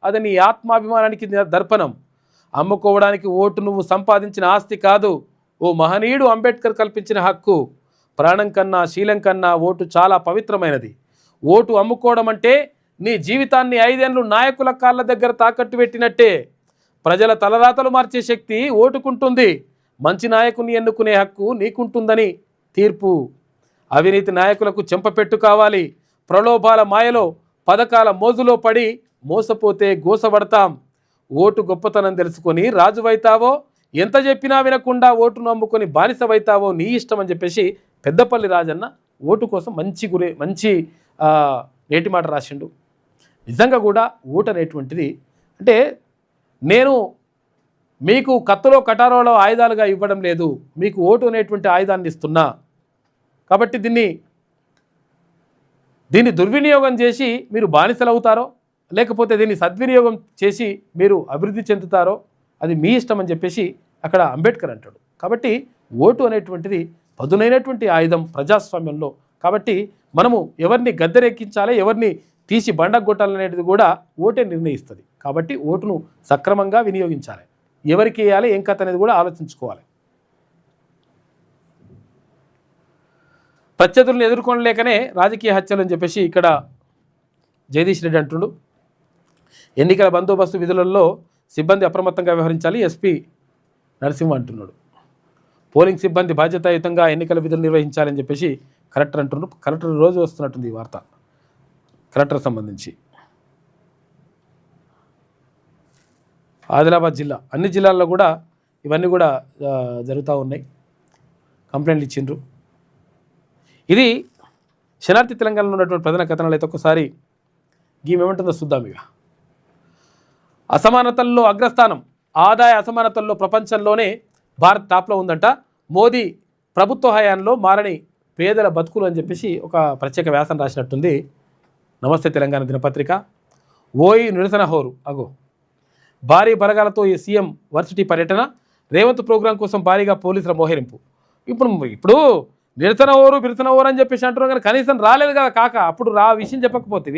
అది నీ ఆత్మాభిమానానికి దర్పణం. అమ్ముకోవడానికి ఓటు నువ్వు సంపాదించిన ఆస్తి కాదు, ఓ మహనీయుడు అంబేద్కర్ కల్పించిన హక్కు. ప్రాణం కన్నా శీలం కన్నా ఓటు చాలా పవిత్రమైనది. ఓటు అమ్ముకోవడం అంటే నీ జీవితాన్ని 5 ఏళ్ళు నాయకుల కాళ్ళ దగ్గర తాకట్టు పెట్టినట్టే. ప్రజల తలరాతలు మార్చే శక్తి ఓటుకుంటుంది. మంచి నాయకుని ఎన్నుకునే హక్కు నీకుంటుందని తీర్పు. అవినీతి నాయకులకు చెంపపెట్టు కావాలి. ప్రలోభాల మాయలో పథకాల మోజులో పడి మోసపోతే గోసపడతాం. ఓటు గొప్పతనం తెలుసుకొని రాజువైతావో, ఎంత చెప్పినా వినకుండా ఓటును అమ్ముకొని బానిసవైతావో నీ ఇష్టం అని చెప్పేసి పెద్దపల్లి రాజన్న ఓటు కోసం మంచి నేటి మాట రాసిండు. నిజంగా కూడా ఓటు అనేటువంటిది అంటే నేను మీకు కత్తులో కటారోలో ఆయుధాలుగా ఇవ్వడం లేదు, మీకు ఓటు అనేటువంటి ఆయుధాన్ని ఇస్తున్నా. కాబట్టి దీన్ని దుర్వినియోగం చేసి మీరు బానిసలు అవుతారో, లేకపోతే దీన్ని సద్వినియోగం చేసి మీరు అభివృద్ధి చెందుతారో అది మీ ఇష్టం అని చెప్పేసి అక్కడ అంబేద్కర్ అంటాడు. కాబట్టి ఓటు అనేటువంటిది పదునైనటువంటి ఆయుధం ప్రజాస్వామ్యంలో. కాబట్టి మనము ఎవరిని గద్దెరెక్కించాలి, ఎవరిని తీసి బండగొట్టాలనేది కూడా ఓటే నిర్ణయిస్తుంది. కాబట్టి ఓటును సక్రమంగా వినియోగించాలి. ఎవరికి వేయాలి, ఏం కథ అనేది కూడా ఆలోచించుకోవాలి. ప్రత్యర్థులను ఎదుర్కొనలేకనే రాజకీయ హత్యలు అని చెప్పేసి ఇక్కడ జగదీష్ రెడ్డి అంటుండు. ఎన్నికల బందోబస్తు విధులలో సిబ్బంది అప్రమత్తంగా వ్యవహరించాలి ఎస్పీ నరసింహ అంటున్నాడు. పోలింగ్ సిబ్బంది బాధ్యతాయుతంగా ఎన్నికల విధులు నిర్వహించాలని చెప్పేసి కలెక్టర్ అంటున్నారు. కలెక్టర్ రోజు వస్తున్నట్టుంది ఈ వార్త కలెక్టర్ సంబంధించి. ఆదిలాబాద్ జిల్లా, అన్ని జిల్లాల్లో కూడా ఇవన్నీ కూడా జరుగుతూ ఉన్నాయి. కంప్లైంట్లు ఇచ్చిండ్రు. ఇది శనార్థి తెలంగాణలో ఉన్నటువంటి ప్రధాన కథనాలు. అయితే ఒక్కసారి ఏమంటుందో చూద్దాం. ఇక అసమానతల్లో అగ్రస్థానం, ఆదాయ అసమానతల్లో ప్రపంచంలోనే భారత్ టాప్లో ఉందంట. మోదీ ప్రభుత్వ హయాంలో మారని పేదల బతుకులు అని చెప్పేసి ఒక ప్రత్యేక వ్యాసం రాసినట్టుంది నమస్తే తెలంగాణ దినపత్రిక. ఓయి నిరసన హోరు అగో, భారీ బలగాలతో ఈ సీఎం వర్సిటీ పర్యటన, రేవంత్ ప్రోగ్రాం కోసం భారీగా పోలీసుల మోహరింపు. ఇప్పుడు నిరసన ఓరు అని చెప్పేసి అంటున్నాం, కానీ కనీసం రాలేదు కదా కాక. అప్పుడు విషయం చెప్పకపోతే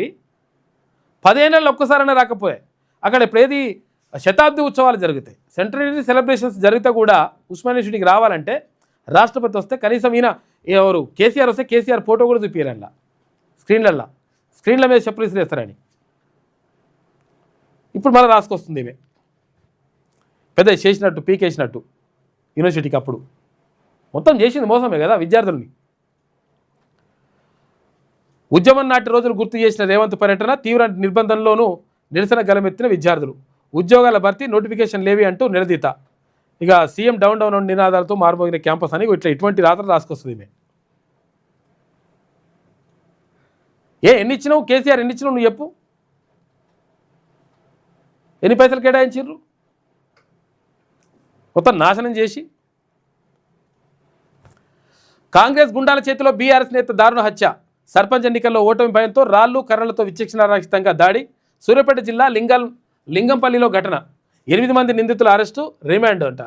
15 ఏళ్ళు ఒక్కసారైనా రాకపోయాయి. అక్కడ ఇప్పుడేది శతాబ్ది ఉత్సవాలు జరుగుతాయి, సెంటనరీ సెలబ్రేషన్స్ జరిగితే కూడా ఉస్మానియా యూనివర్సిటీకి రావాలంటే రాష్ట్రపతి వస్తే కనీసం ఎవరు కేసీఆర్ వస్తే కేసీఆర్ ఫోటో కూడా చూపించాలి స్క్రీన్ల మీద చెప్పులు ఇసిరేస్తారని. ఇప్పుడు మళ్ళీ రాసుకొస్తుంది ఇవే పెద్ద చేసినట్టు పీకేసినట్టు యూనివర్సిటీకి. అప్పుడు మొత్తం చేసింది మోసమే కదా విద్యార్థుల్ని. ఉద్యమం నాటి రోజులు గుర్తు చేసిన రేవంత్ పర్యటన, తీవ్ర నిర్బంధంలోనూ నిరసన గలమెత్తిన విద్యార్థులు, ఉద్యోగాల భర్తీ నోటిఫికేషన్ లేవి అంటూ నిలదీత. ఇక సీఎం డౌన్ నినాదాలతో మారుమోగిన క్యాంపస్ అని ఇటువంటి రాత్రి రాసుకొస్తుంది ఈమె. ఎన్ని ఇచ్చినావు కేసీఆర్, ఎన్ని ఇచ్చినావు నువ్వు చెప్పు? ఎన్ని పైసలు కేటాయించారు? మొత్తం నాశనం చేసి. కాంగ్రెస్ గుండాల చేతిలో బీఆర్ఎస్ నేత దారుణ హత్య, సర్పంచ్ ఎన్నికల్లో ఓటమి భయంతో రాళ్లు కర్రలతో విచక్షణారహితంగా దాడి. సూర్యాపేట జిల్లా లింగంపల్లిలో ఘటన, 8 మంది నిందితుల అరెస్టు, రిమాండ్ అంట.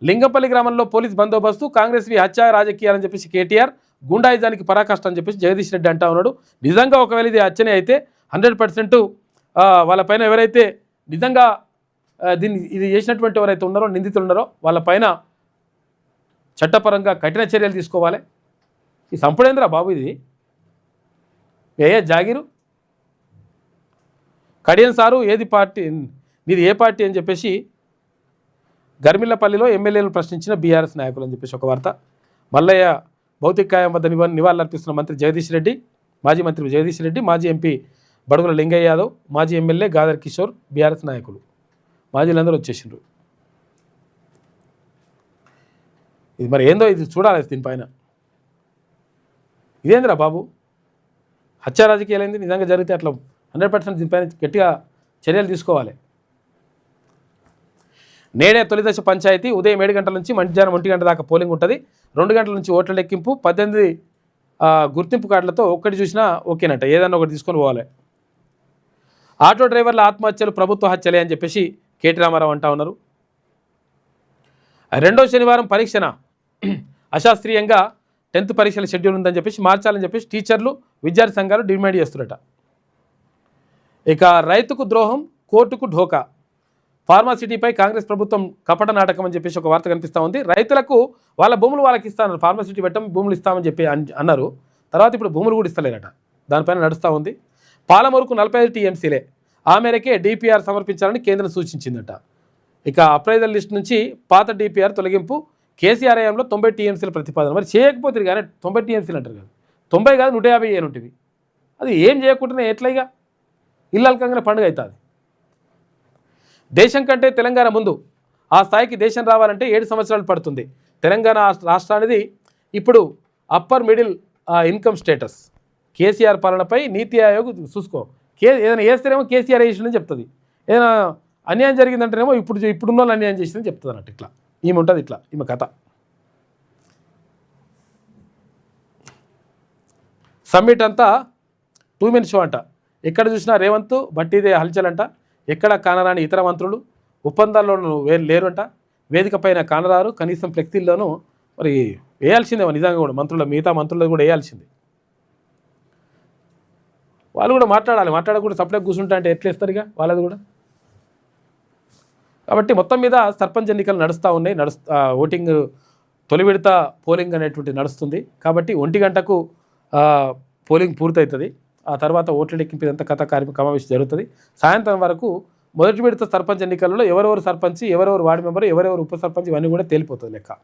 లింగంపల్లి గ్రామంలో పోలీస్ బందోబస్తు, కాంగ్రెస్వి హత్య రాజకీయాలని చెప్పేసి కేటీఆర్, గుండాయిజానికి పరాకాష్ట అని చెప్పేసి జగదీష్ రెడ్డి అంటా ఉన్నాడు. నిజంగా ఒకవేళ ఇది హత్యనే అయితే 100% వాళ్ళపైన ఎవరైతే నిజంగా ఇది చేసినటువంటి ఎవరైతే ఉన్నారో, నిందితులు ఉన్నారో వాళ్ళపైన చట్టపరంగా కఠిన చర్యలు తీసుకోవాలి. ఈ సంపడేంద్ర బాబు ఇది జాగిరు. కడియం సారు ఏది పార్టీ, నీది ఏ పార్టీ అని చెప్పేసి గర్మిల్లపల్లిలో ఎమ్మెల్యేలను ప్రశ్నించిన బీఆర్ఎస్ నాయకులు అని చెప్పేసి ఒక వార్త. మల్లయ్య భౌతిక కాయం వద్ద నివాళులర్పిస్తున్న మంత్రి జగదీష్ రెడ్డి, మాజీ మంత్రి జగదీష్ రెడ్డి, మాజీ ఎంపీ బడుగుల లింగయ్య యాదవ్, మాజీ ఎమ్మెల్యే గాదర్ కిషోర్, బీఆర్ఎస్ నాయకులు మాజీలందరూ వచ్చేసిండ్రు. ఇది మరి ఏందో ఇది చూడాలి దీనిపైన. ఇదేందిరా బాబు హత్య రాజకీయాలైంది. నిజంగా జరిగితే అట్లా 100% దీనిపైన గట్టిగా చర్యలు తీసుకోవాలి. నేడే తొలిదశ పంచాయతీ ఉదయం 7 గంటల నుంచి మధ్యాహ్నం 1 గంట దాకా పోలింగ్ ఉంటుంది. 2 గంటల నుంచి ఓట్ల లెక్కింపు. 18 గుర్తింపు కార్డులతో ఒక్కటి చూసినా ఓకేనట, ఏదన్నా ఒకటి తీసుకొని పోవాలి. ఆటో డ్రైవర్ల ఆత్మహత్యలు ప్రభుత్వ హత్యలే అని చెప్పేసి కేటీ రామారావు అంటా ఉన్నారు. రెండో శనివారం పరీక్షన అశాస్త్రీయంగా 10th పరీక్షల షెడ్యూల్ ఉందని చెప్పేసి మార్చాలని చెప్పేసి టీచర్లు విద్యార్థి సంఘాలు డిమాండ్ చేస్తున్నట. ఇక రైతుకు ద్రోహం కోర్టుకు ఢోకా, ఫార్మాసిటీపై కాంగ్రెస్ ప్రభుత్వం కపట నాటకం అని చెప్పేసి ఒక వార్త కనిపిస్తూ ఉంది. రైతులకు వాళ్ళ భూములు వాళ్ళకి ఇస్తాను, ఫార్మాసిటీ పెట్టం భూములు ఇస్తామని చెప్పి అన్నారు. తర్వాత ఇప్పుడు భూములు కూడా ఇస్తలేరట. దానిపైన నడుస్తూ ఉంది. పాలమూరుకు 45 టీఎంసీలే, ఆ మేరకే డిపిఆర్ సమర్పించాలని కేంద్రం సూచించిందట. ఇక అప్రైజల్ లిస్ట్ నుంచి పాత డిపిఆర్ తొలగింపు, కేసీఆర్ హయాంలో 90 టీఎంసీల ప్రతిపాదన. మరి చేయకపోతే కానీ 90 టీఎంసీలు అంటారు కదా, 90 కాదు 150 ఏనుంటివి. అది ఏం చేయకుండానే ఎట్లయిగా ఇల్లల్కంగానే పండుగ అవుతుంది. దేశం కంటే తెలంగాణ ముందు, ఆ స్థాయికి దేశం రావాలంటే 7 సంవత్సరాలు పడుతుంది. తెలంగాణ రాష్ట్రానికి ఇప్పుడు upper middle income status. KCR పాలనపై నీతి ఆయోగ్ చూసుకో, ఏదైనా వేస్తేనేమో కేసీఆర్ వేసిందని చెప్తుంది, ఏదైనా అన్యాయం జరిగిందంటేనేమో ఇప్పుడున్న వాళ్ళు అన్యాయం చేసిందని చెప్తుంది అన్నట్టు. ఇట్లా ఈమె ఉంటుంది, ఇట్లా ఈమె కథ. సమ్మిట్ అంతా 2 minute షో అంట. ఎక్కడ చూసినా రేవంత్ బట్టిదే హల్చల్ అంట. ఎక్కడ కానరాని ఇతర మంత్రులు ఒప్పందాల్లోనూ లేరు అంట. వేదిక పైన కానరారు, కనీసం ఫ్లెక్సీల్లోనూ మరి వేయాల్సిందేమో నిజంగా కూడా మిగతా మంత్రులు కూడా వేయాల్సింది. వాళ్ళు కూడా మాట్లాడకుండా సపరేట్ కూర్చుంటా అంటే ఎట్లా ఇస్తారు ఇక వాళ్ళది కూడా. కాబట్టి మొత్తం మీద సర్పంచ్ ఎన్నికలు నడుస్తూ ఉన్నాయి. ఓటింగ్ తొలి విడత పోలింగ్ అనేటువంటి నడుస్తుంది. కాబట్టి 1 గంటకు పోలింగ్ పూర్తవుతుంది. ఆ తర్వాత ఓట్ల లెక్కింపు ఇదంతా కథ సమావేశం జరుగుతుంది. సాయంత్రం వరకు మొదటి విడత సర్పంచ్ ఎన్నికలలో ఎవరెవరు సర్పంచ్, ఎవరెవరు వార్డు మెంబర్, ఎవరెవరు ఉప సర్పంచ్ ఇవన్నీ కూడా తేలిపోతుంది లెక్క.